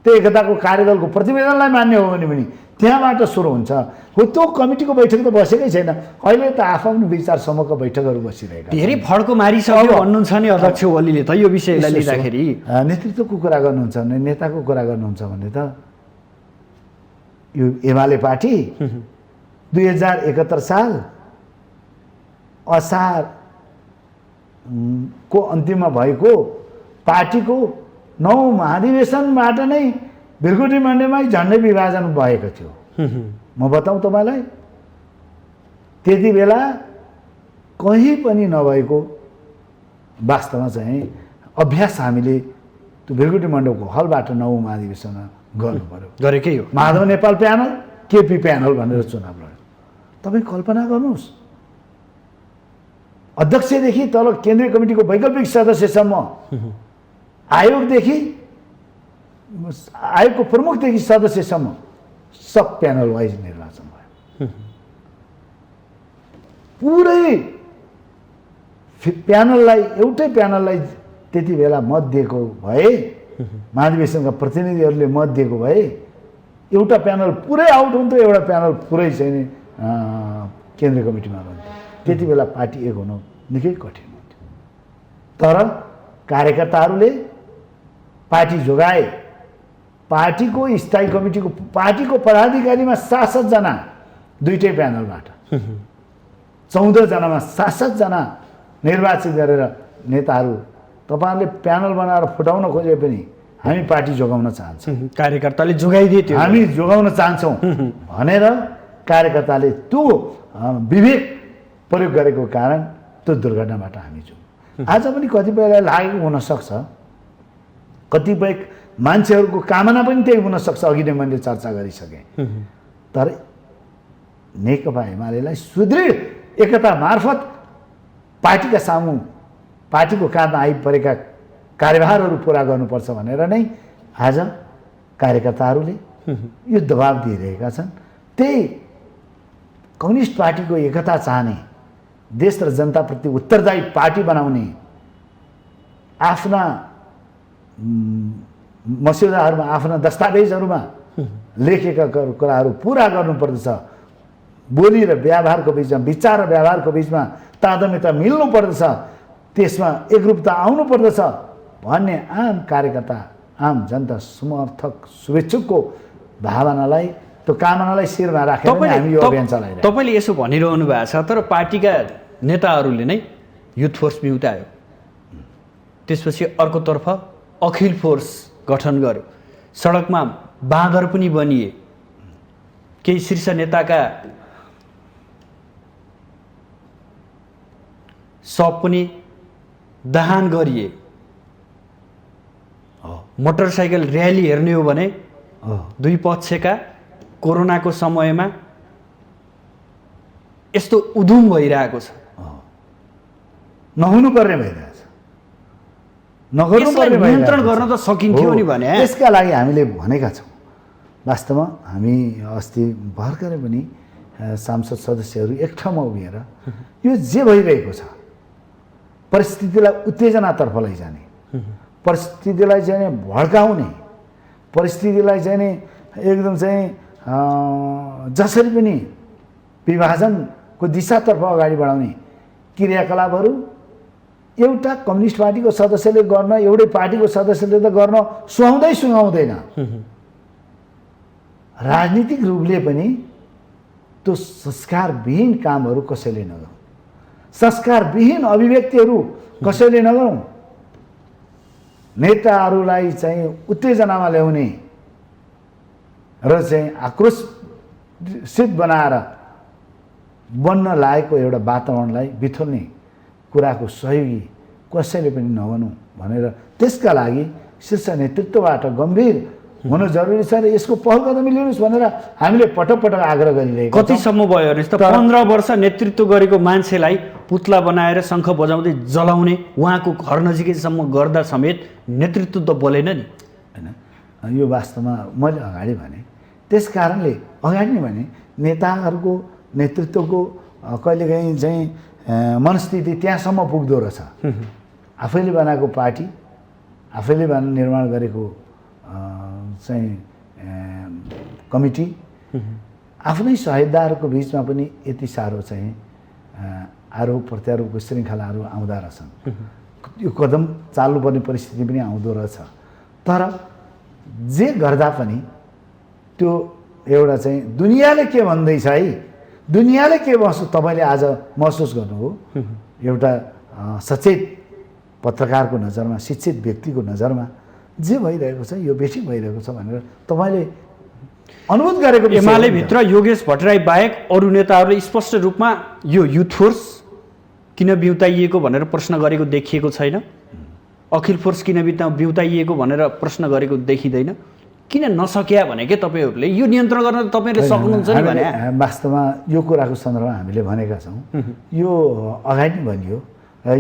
त्यो एकताको कार्यदलको प्रतिवेदनलाई मान्य हो भने पनि त्यहाँबाट सुरु हुन्छ। हो त्यो कमिटीको बैठक त बसेकै छैन। अहिले त आफ्नो विचारसम्मको बैठकहरू बसिरहेका छन्। धेरै फड्को मारिसक्यो भन्नुहुन्छ नि अध्यक्ष ओलीले त यो विषयलाई लिँदाखेरि। नेतृत्वको कुरा गर्नुहुन्छ भने, नेताको कुरा गर्नुहुन्छ भने त यो एमाले पार्टी 2071 साल असार को अन्तिममा भएको पार्टीको 9 महाधिवेशनबाट नै भिरकुटी मण्डलमै झन्डै विभाजन भएको थियो। म बताउँ तपाईँलाई, त्यति बेला कहीँ पनि नभएको वास्तवमा चाहिँ अभ्यास हामीले त्यो भिरकुटी मण्डलको हलबाट 9 महाधिवेशनमा गर्नु पर्यो। गरेकै हो। माधव नेपाल प्यानल, केपी प्यानल भनेर चुनाव लड्यो। तपाईँ कल्पना गर्नुहोस्, अध्यक्षदेखि तल केन्द्रीय कमिटीको वैकल्पिक सदस्यसम्म, आयोगको प्रमुखदेखि सदस्यसम्म सब प्यानल वाइज निर्वाचन भयो। पुरै प्यानललाई, एउटै प्यानललाई त्यति बेला मत दिएको भए, महाधिवेशनका प्रतिनिधिहरूले मत दिएको भए एउटा प्यानल पुरै आउट हुन्थ्यो, एउटा प्यानल पुरै चाहिँ केन्द्रीय कमिटीमा रहन्थ्यो। त्यति बेला पार्टी एक हुनु निकै कठिन हुन्थ्यो। तर कार्यकर्ताहरूले पार्टी जोगाए। पार्टीको स्थायी कमिटीको, पार्टीको पदाधिकारीमा 7-7 जना दुईटै प्यानलबाट, 14 जनामा 7-7 जना निर्वाचित गरेर नेताहरू तपाईँहरूले प्यानल बनाएर फुटाउन खोजे पनि हामी पार्टी जोगाउन चाहन्छौँ, कार्यकर्ताले जोगाइदिए त्यो, हामी जोगाउन चाहन्छौँ भनेर कार्यकर्ताले त्यो विवेक प्रयोग गरेको कारण त्यो दुर्घटनाबाट हामी छौँ। आज पनि कतिपयलाई लागेको हुनसक्छ, कतिपय मान्छेहरूको कामना पनि त्यही हुनसक्छ। अघि नै मैले चर्चा गरिसकेँ। तर नेकपा एमालेलाई सुदृढ एकता मार्फत पार्टीका सामु, पार्टीको काँधमा आइपरेका कार्यभारहरू पुरा गर्नुपर्छ भनेर नै आज कार्यकर्ताहरूले यो दबाब दिइरहेका छन्। त्यही कम्युनिस्ट पार्टीको एकता चाहने, देश र जनताप्रति उत्तरदायी पार्टी बनाउने, आफ्ना मस्यौदाहरूमा, आफ्ना दस्तावेजहरूमा लेखेका कुराहरू पुरा गर्नुपर्दछ। बोली र व्यवहारको बिचमा, विचार र व्यवहारको बिचमा तादम्यता मिल्नु पर्दछ, त्यसमा एकरूपता आउनु पर्दछ भन्ने आम कार्यकर्ता, आम जनता, समर्थक, शुभेच्छुकको भावनालाई, त्यो कामनालाई शिरमा राखेर हामी यो अभियान चलाइरहेका छौँ। तपाईँले यसो भनिरहनु भएको छ, तर पार्टीका नेताहरूले नै युथ फोर्स बिउतायो, त्यसपछि अर्कोतर्फ अखिल फोर्स गठन गर्यो, सडकमा बाँदर पनि बनिए, केही शीर्ष नेताका सब पनि दहन गरिए। मोटरसाइकल र्याली हेर्ने हो भने दुई पक्षका कोरोनाको समयमा यस्तो उधुम भइरहेको छ, नहुनुपर्ने भइरहेछ, नगर्नुपर्ने नियन्त्रण गर्न त सकिन्थ्यो नि भने। त्यसका लागि हामीले भनेका छौँ। वास्तवमा हामी अस्ति भर्खरै पनि सांसद सदस्यहरू एक ठाउँमा उभिएर यो जे भइरहेको छ परिस्थितिलाई उत्तेजनातर्फ लैजाने, परिस्थितिलाई चाहिँ भड्काउने, परिस्थितिलाई चाहिँ नि एकदम चाहिँ जसरी पनि विभाजनको दिशातर्फ अगाडि बढाउने क्रियाकलापहरू एउटा कम्युनिस्ट पार्टीको सदस्यले गर्न, एउटै पार्टीको सदस्यले त गर्न सुहाउँदैन। राजनीतिक रूपले पनि त्यो संस्कारविहीन कामहरू कसैले नगरौँ, संस्कारविहीन अभिव्यक्तिहरू कसैले नगरौँ। नेताहरूलाई चाहिँ उत्तेजनामा ल्याउने र चाहिँ आक्रोशित बनाएर बन्न लागेको एउटा वातावरणलाई बिथोल्ने कुराको सहयोगी कसैले पनि नबनौँ भनेर त्यसका लागि शीर्ष नेतृत्वबाट गम्भीर हुनु जरुरी छ र यसको पहल कदमी लिनुहोस् भनेर हामीले पटक पटक आग्रह गरिरहेको छौँ। कतिसम्म भयो भने त 15 वर्ष नेतृत्व गरेको मान्छेलाई पुतला बनाएर शङ्ख बजाउँदै जलाउने, उहाँको घर नजिकैसम्म गर्दा समेत नेतृत्व त बोलेन नि होइन। यो वास्तवमा मैले अगाडि भने, त्यस कारणले अगाडि नै भने नेताहरूको नेतृत्वको कहिलेकाहीँ चाहिँ मनस्थिति त्यहाँसम्म पुग्दो रहेछ। आफैले बनाएको पार्टी, आफैले निर्माण गरेको चाहिँ कमिटी, आफ्नै सहयोगदारहरूको बिचमा पनि यति साह्रो चाहिँ आरोप प्रत्यारोपको श्रृङ्खलाहरू आउँदा रहेछन्। यो कदम चाल्नुपर्ने परिस्थिति पनि आउँदो रहेछ। तर जे गर्दा पनि त्यो एउटा चाहिँ दुनियाँले के भन्दैछ है, दुनियाँले के तपाईँले आज महसुस गर्नुभयो, एउटा सचेत पत्रकारको नजरमा, शिक्षित व्यक्तिको नजरमा जे भइरहेको छ, यो बेठिक भइरहेको छ भनेर तपाईँले अनुभूत गरेको एमाले भित्र योगेश भट्टराई बाहेक अरू नेताहरूले स्पष्ट रूपमा यो युथ फोर्स किन बिउताइएको भनेर प्रश्न गरेको देखिएको छैन। अखिल फोर्स किन बिउताइएको भनेर प्रश्न गरेको देखिँदैन। किन नसक्या भने के तपाईँहरूले यो नियन्त्रण गर्न तपाईँहरूले सक्नुहुन्छ नि भने वास्तवमा यो कुराको सन्दर्भमा हामीले भनेका छौँ। यो अगाडि भनियो,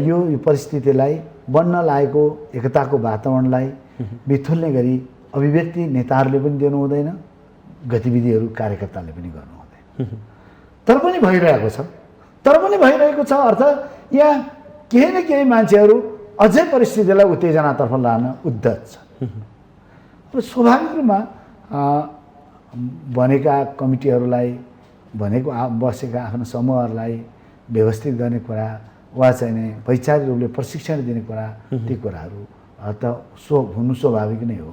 यो परिस्थितिलाई बन्न लागेको एकताको वातावरणलाई बिथोल्ने गरी अभिव्यक्ति नेताहरूले पनि दिनु हुँदैन, गतिविधिहरू कार्यकर्ताले पनि गर्नु हुँदैन। तर पनि भइरहेको छ, अर्थात् यहाँ केही न केही मान्छेहरू अझै परिस्थितिलाई उत्तेजनातर्फ लान उद्धत छ। र स्वाभाविक रूपमा बनेका कमिटीहरूलाई, भनेको बसेका आफ्ना समूहहरूलाई व्यवस्थित गर्ने कुरा वा चाहिँ वैचारिक रूपले प्रशिक्षण दिने कुरा, ती कुराहरू त हुनु स्वाभाविक नै हो।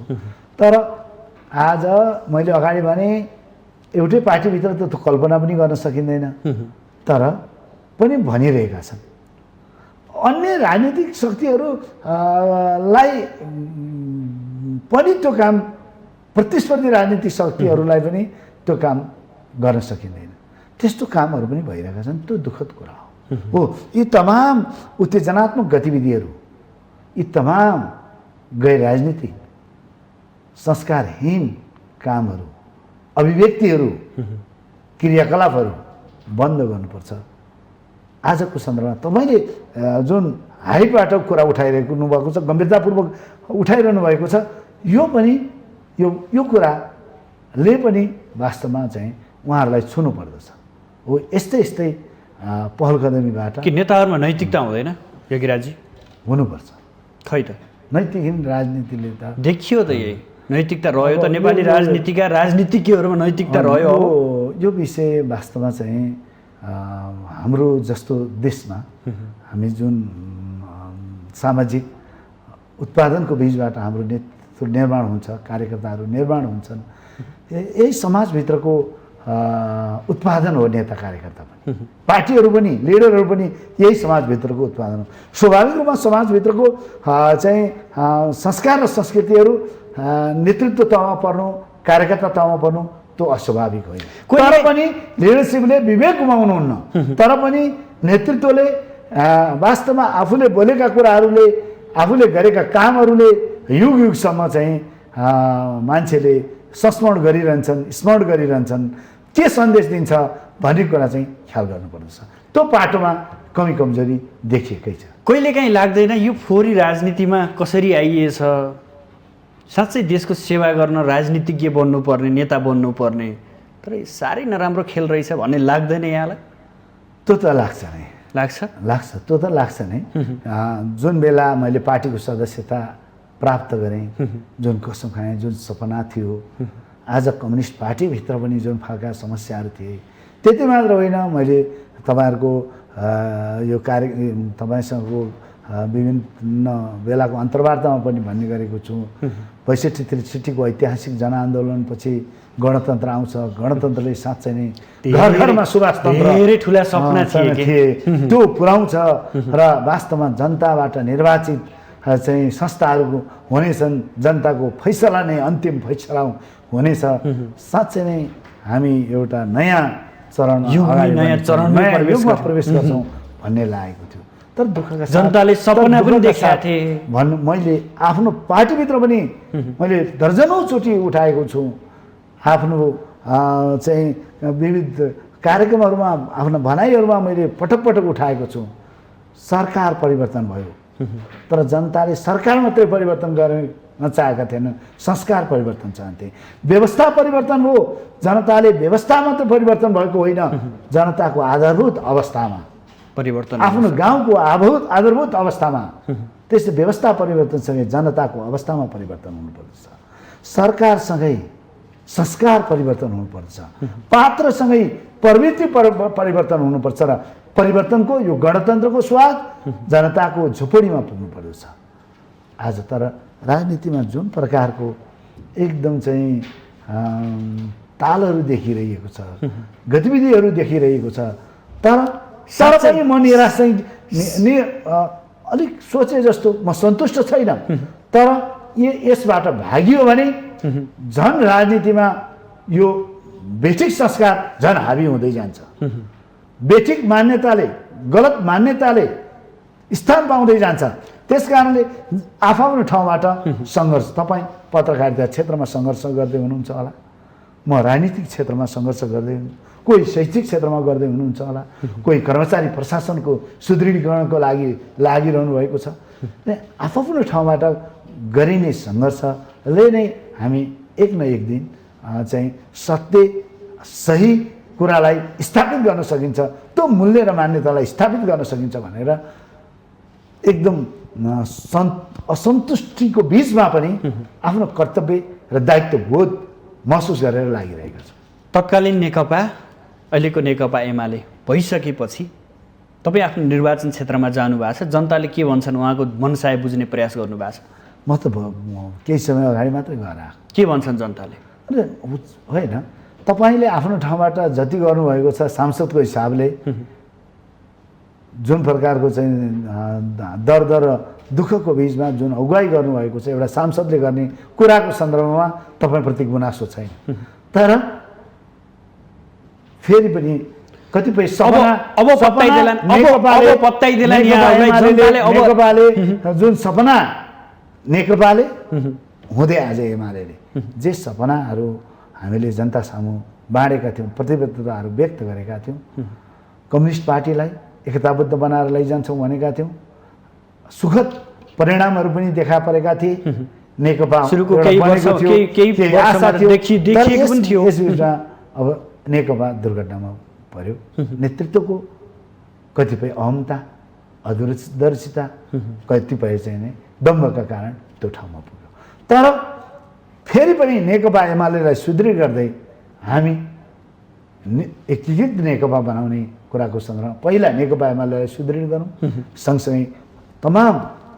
तर आज मैले अगाडि भने एउटै पार्टीभित्र त कल्पना पनि गर्न सकिँदैन, तर पनि भनिरहेका छन्। अन्य राजनीतिक शक्तिहरूलाई पनि त्यो काम, प्रतिस्पर्धी राजनीतिक शक्तिहरूलाई पनि त्यो काम गर्न सकिँदैन। त्यस्तो कामहरू पनि भइरहेका छन्। त्यो दुःखद कुरा हो। यी तमाम उत्तेजनात्मक गतिविधिहरू, यी तमाम गैर राजनीतिक संस्कारहीन कामहरू, अभिव्यक्तिहरू, क्रियाकलापहरू बन्द गर्नुपर्छ। आजको सन्दर्भमा तपाईँले जुन हाइटबाट कुरा उठाइरहनु भएको छ, गम्भीरतापूर्वक उठाइरहनु भएको छ, यो पनि यो कुराले पनि वास्तवमा चाहिँ उहाँहरूलाई छुनु पर्दछ। हो यस्तै पहल कदमीबाट कि नेताहरूमा नैतिकता हुँदैन योगीराजी? हुनुपर्छ। खै त नैतिकहीन राजनीतिले त देखियो त यही नैतिकता रह्यो त नेपाली राजनीतिज्ञहरूमा नैतिकता रह्यो। यो विषय वास्तवमा चाहिँ हाम्रो जस्तो देशमा हामी जुन सामाजिक उत्पादनको बीचबाट हाम्रो नेतृत्व निर्माण हुन्छ, कार्यकर्ताहरू निर्माण हुन्छन्, यही समाजभित्रको उत्पादन हो नेता कार्यकर्ता पनि, पार्टीहरू पनि, लिडरहरू पनि यही समाजभित्रको उत्पादन हो। स्वाभाविक रूपमा समाजभित्रको चाहिँ संस्कार र संस्कृतिहरू नेतृत्व तहमा पर्नु, कार्यकर्ता तहमा पर्नु त्यो अस्वाभाविक होइन। तर पनि लिडरसिपले विवेक गुमाउनुहुन्न, तर पनि नेतृत्वले वास्तवमा आफूले बोलेका कुराहरूले, आफूले गरेका कामहरूले युग युगसम्म चाहिँ मान्छेले स्मरण गरिरहन्छन्, के सन्देश दिन्छ भन्ने कुरा चाहिँ ख्याल गर्नुपर्दछ। त्यो पाटोमा कमी कमजोरी देखिएकै छ। कहिलेकाहीँ लाग्दैन यो फोहोरी राजनीतिमा कसरी आइएछ? साँच्चै देशको सेवा गर्न राजनीतिज्ञ बन्नुपर्ने, नेता बन्नुपर्ने, तर साह्रै नराम्रो खेल रहेछ भन्ने लाग्दैन यहाँलाई? त्यो त लाग्छ नै। लाग्छ त्यो त लाग्छ नै। जुन बेला मैले पार्टीको सदस्यता प्राप्त गरेँ, जुन कसम खाएँ, जुन सपना थियो, आज कम्युनिस्ट पार्टीभित्र पनि जुन खालका समस्याहरू थिए, त्यति मात्र होइन, मैले तपाईँहरूको यो तपाईँसँगको विभिन्न बेलाको अन्तर्वार्तामा पनि भन्ने गरेको छु। ६५-६३को ऐतिहासिक जनआन्दोलनपछि गणतन्त्र आउँछ, गणतन्त्रले साँच्चै नै घर घरमा सुभाष तन्त्र धेरै ठुला सपना थिए, त्यो पुर्याउँछ र वास्तवमा जनताबाट निर्वाचित चाहिँ संस्थाहरू हुनेछन्, जनताको फैसला नै अन्तिम फैसला हुनेछ। साँच्चै नै हामी एउटा नयाँ चरणमा प्रवेश गर्छौँ भन्ने लागेको थियो। तर दुःखका साथ जनताले सपना पनि देखेका थिए भन्नु, मैले आफ्नो पार्टीभित्र पनि मैले दर्जनौँ चोटि उठाएको छु। आफ्नो चाहिँ विविध कार्यक्रमहरूमा, आफ्नो भनाइहरूमा मैले पटक पटक उठाएको छु। सरकार परिवर्तन भयो, तर जनताले सरकार मात्रै परिवर्तन गर्न चाहेका थिएनन्, संस्कार परिवर्तन चाहन्थे। व्यवस्था परिवर्तन हो, जनताले व्यवस्था मात्रै परिवर्तन भएको होइन, जनताको आधारभूत अवस्थामा परिवर्तन, आफ्नो गाउँको आधारभूत अवस्थामा। त्यस्तै व्यवस्था परिवर्तनसँगै जनताको अवस्थामा परिवर्तन हुनुपर्छ। सरकारसँगै संस्कार परिवर्तन हुनुपर्छ, पात्रसँगै प्रवृत्ति परिवर्तन हुनुपर्छ र परिवर्तनको यो गणतन्त्रको स्वाद जनताको झुपडीमा पुग्नुपर्दछ। आज तर राजनीतिमा जुन प्रकारको एकदम चाहिँ तालहरू देखिरहेको छ, गतिविधिहरू देखिरहेको छ, तर पनि म निराश चाहिँ अलिक सोचे जस्तो म सन्तुष्ट छैन। तर यसबाट भागियो भने झन् राजनीतिमा यो बेठिक संस्कार झन् हावी हुँदै जान्छ। बेठिक मान्यताले, गलत मान्यताले स्थान पाउँदै जान्छ। त्यस कारणले आफ्नो ठाउँबाट सङ्घर्ष, तपाईँ पत्रकारिता क्षेत्रमा सङ्घर्ष गर्दै हुनुहुन्छ होला, म राजनीतिक क्षेत्रमा सङ्घर्ष गर्दै, कोही शैक्षिक क्षेत्रमा गर्दै हुनुहुन्छ होला, कोही कर्मचारी प्रशासनको सुदृढीकरणको लागि लागिरहनु भएको छ। आफ्नो ठाउँबाट गरिने सङ्घर्षले नै हामी एक न एक दिन चाहिँ सत्य, सही कुरालाई स्थापित गर्न सकिन्छ, त्यो मूल्य र मान्यतालाई स्थापित गर्न सकिन्छ भनेर एकदम असन्तुष्टिको बिचमा पनि आफ्नो कर्तव्य र दायित्वबोध महसुस गरेर लागिरहेका छ। तत्कालीन नेकपा, अहिलेको नेकपा एमाले भइसकेपछि तपाईँ आफ्नो निर्वाचन क्षेत्रमा जानुभएको छ, जनताले के भन्छन् उहाँको मनसाय बुझ्ने प्रयास गर्नुभएको छ? म त केही समय अगाडि मात्रै गएर आएको। के भन्छन् जनताले? होइन, तपाईँले आफ्नो ठाउँबाट जति गर्नुभएको छ सांसदको हिसाबले, जुन प्रकारको चाहिँ दर्द र दुःखको बिचमा जुन अगुवाई गर्नुभएको छ एउटा सांसदले गर्ने कुराको सन्दर्भमा तपाईँप्रति गुनासो छैन। तर फेरि पनि कतिपय नेकपाले जुन सपना नेकपाले हुँदै आज एमाले जे सपनाहरू हामीले जनता सामु बाँडेका थियौँ, प्रतिबद्धताहरू व्यक्त गरेका थियौँ, कम्युनिस्ट पार्टीलाई एकताबद्ध बनाएर लैजान्छौँ भनेका थियौँ, सुखद परिणामहरू पनि देखा परेका थिए। नेकपा अब नेकपा दुर्घटनामा पर्यो। नेतृत्वको कतिपय अहमता, अदूरदर्शिता, कतिपय चाहिँ नै दम्भका कारण त्यो ठाउँमा पुग्यो। तर फेरि पनि नेकपा एमालेलाई सुदृढ गर्दै हामी एकीकृत नेकपा बनाउने कुराको सन्दर्भमा पहिला नेकपा एमालेलाई सुदृढ गरौँ, सँगसँगै तमाम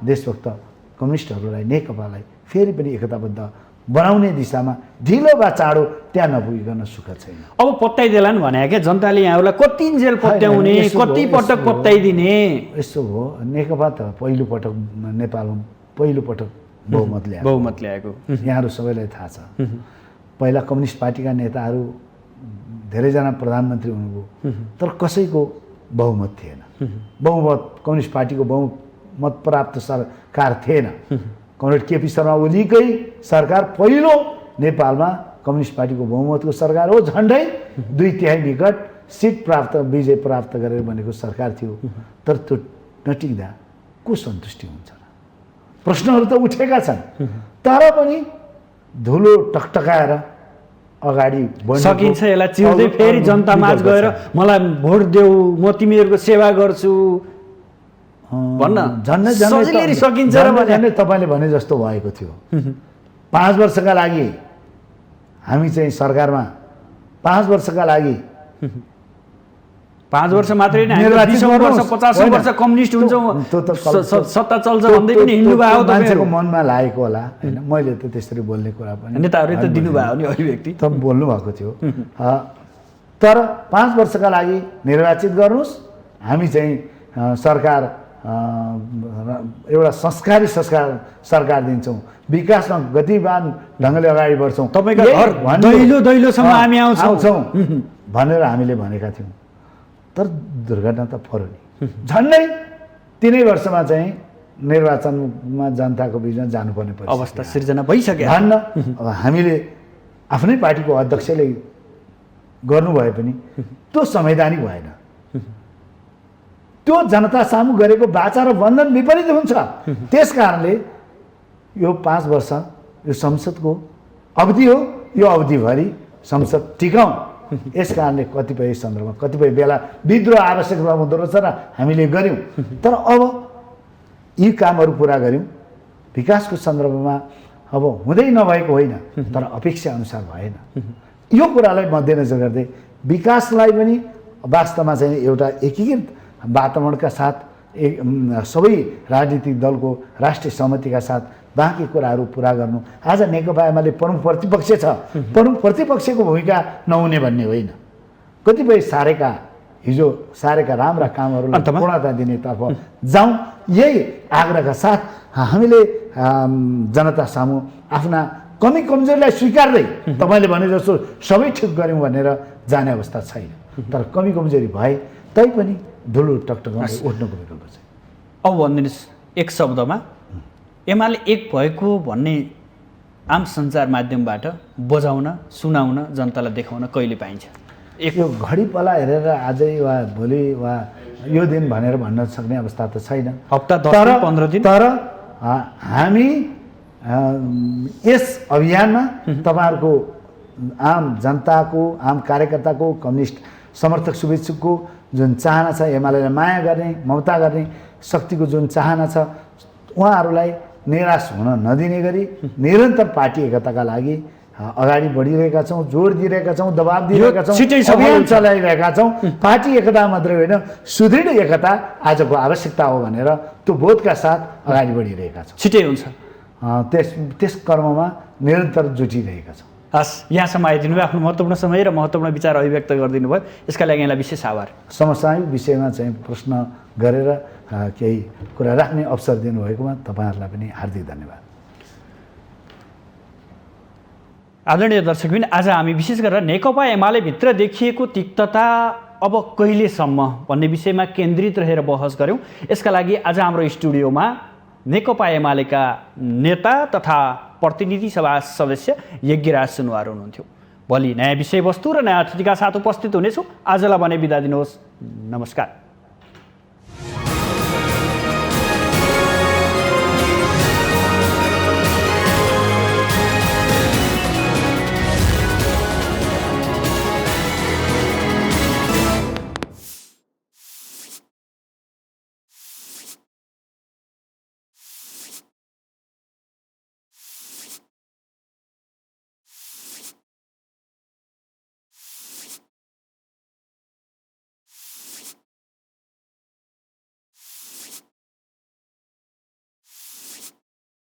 देशभक्त कम्युनिस्टहरूलाई, नेकपालाई फेरि पनि एकताबद्ध बनाउने दिशामा ढिलो वा चाँडो त्यहाँ नपुगिकन सुख छैन। अब पत्याइदेलान् भने क्या जनताले यहाँलाई कति जेल पत्याउने, कति पटक पत्याइदिने? यस्तो हो, नेकपा त पहिलोपटक नेपालमा पहिलोपटक बहुमत ल्याएको यहाँहरू सबैलाई थाहा छ। पहिला कम्युनिस्ट पार्टीका नेताहरू धेरैजना प्रधानमन्त्री हुनुभयो, तर कसैको बहुमत थिएन। बहुमत कम्युनिस्ट पार्टीको बहुमत प्राप्त सरकार थिएन। कमरेड केपी शर्मा ओलीकै सरकार पहिलो नेपालमा कम्युनिस्ट पार्टीको बहुमतको सरकार हो। झन्डै 2/3 विकट सिट प्राप्त, विजय प्राप्त गरेर बनेको सरकार थियो। तर त्यो नटिक्दा को सन्तुष्टि हुन्छ? प्रश्नहरू त उठेका छन्, तर पनि धुलो टकटकाएर अगाडि बढ्नुको सकिन्छ यसलाई चिर्दै फेरि जनतामाझ विकल्प गएर छ। मलाई भोट देऊ म तिमीहरूको सेवा गर्छु भन्न झन्डै सजिलै सकिन्छ र भने झन्डै तपाईँले भने जस्तो भएको थियो 5 वर्षका लागि हामी चाहिँ सरकारमा 5 वर्षका लागि 5 वर्ष मात्रै नै निर्वाचित 20 वर्ष गर्नुहोस्। 50 वर्ष होइन, कम्युनिस्ट हुन्छ त्यो त सत्ता चल्छ भन्दै पनि हिँड्नु भयो त मान्छेको मनमा लागेको होला होइन मैले त त्यसरी बोल्ने कुरा पनि नेताहरूले त दिनुभयो नि अभिव्यक्ति त बोल्नु भएको थियो तर 5 वर्षका लागि निर्वाचित गर्नुहोस् हामी चाहिँ सरकार एउटा संस्कारी सरकार दिन्छौँ विकासमा गतिवान ढङ्गले अगाडि बढ्छौँ तपाईँको घर दैलोसम्म हामी आउँछौँ भनेर हामीले भनेका थियौँ तर दुर्घटना त पर्यो नि झन्डै 3 वर्षमा चाहिँ निर्वाचनमा जनताको बिचमा जानुपर्ने परिस्थिति अवस्था सिर्जना भइसक्यो भन्न अब हामीले आफ्नै पार्टीको अध्यक्षले गर्नुभए पनि त्यो संवैधानिक भएन त्यो जनता सामु गरेको वाचा र बन्धन विपरीत हुन्छ त्यस कारणले यो 5 वर्ष यो संसदको अवधि हो यो अवधिभरि संसद टिकाउँ यस कारणले कतिपय सन्दर्भमा कतिपय बेला विद्रोह आवश्यक हुँदो रहेछ र हामीले गऱ्यौँ तर अब यी कामहरू पुरा गऱ्यौँ विकासको सन्दर्भमा अब हुँदै नभएको होइन तर अपेक्षा अनुसार भएन यो कुरालाई मध्यनजर गर्दै विकासलाई पनि वास्तवमा चाहिँ एउटा एकीकृत वातावरणका साथ सबै राजनीतिक दलको राष्ट्रिय सहमतिका साथ बाँकी कुराहरू पुरा गर्नु आज नेकपा एमाले प्रमुख प्रतिपक्ष छ प्रमुख प्रतिपक्षको भूमिका नहुने भन्ने होइन कतिपय हिजो सारेका राम्रा कामहरूलाई पूर्णता दिनेतर्फ जाउँ यही आग्रहका साथ हामीले जनता सामु आफ्ना कमी कमजोरीलाई स्वीकार्दै तपाईँले भने जस्तो सबै ठिक गऱ्यौँ भनेर जाने अवस्था छैन तर कमी कमजोरी भए तैपनि धुलो टकटकाउँदै उठ्नुको विकल्प छ अब भनिदिनुहोस् एक शब्दमा एमाले एक भएको भन्ने आम सञ्चार माध्यमबाट बजाउन सुनाउन जनतालाई देखाउन कहिले पाइन्छ यो घडी पला हेरेर आजै वा भोलि वा यो दिन भनेर भन्न सक्ने अवस्था त छैन हप्ता 10-15 दिन तर हामी यस अभियानमा तपाईँहरूको आम जनताको आम कार्यकर्ताको कम्युनिस्ट समर्थक शुभेच्छुकको जुन चाहना छ एमालेलाई माया गर्ने ममता गर्ने शक्तिको जुन चाहना छ उहाँहरूलाई निराश हुन नदिने गरी निरन्तर पार्टी एकताका लागि अगाडि बढिरहेका छौँ जोड दिइरहेका छौँ दबाब दिइरहेका छौँ अभियान चलाइरहेका छौँ पार्टी एकता मात्रै होइन सुदृढ एकता आजको आवश्यकता हो भनेर त्यो बोधका साथ अगाडि बढिरहेका छौँ छिटै हुन्छ त्यस कर्ममा निरन्तर जुटिरहेका छौँ हस् यहाँसम्म आइदिनु भयो आफ्नो महत्त्वपूर्ण समय र महत्त्वपूर्ण विचार अभिव्यक्त गरिदिनु भयो यसका लागि यहाँलाई विशेष आभार समसामयिक विषयमा चाहिँ प्रश्न गरेर केही कुरा राख्ने अवसर दिनुभएकोमा तपाईँहरूलाई पनि हार्दिक धन्यवाद आदरणीय दर्शकबिन आज हामी विशेष गरेर नेकपा एमाले भित्र देखिएको तिक्तता अब कहिलेसम्म भन्ने विषयमा केन्द्रित रहेर बहस गऱ्यौँ यसका लागि आज हाम्रो स्टुडियोमा नेकपा एमालेका नेता तथा प्रतिनिधि सभा सदस्य यज्ञराज सुनवार हुनुहुन्थ्यो भोलि नयाँ विषयवस्तु र नयाँ अतिथिका साथ उपस्थित हुनेछु आजलाई भने बिदा दिनुहोस् नमस्कार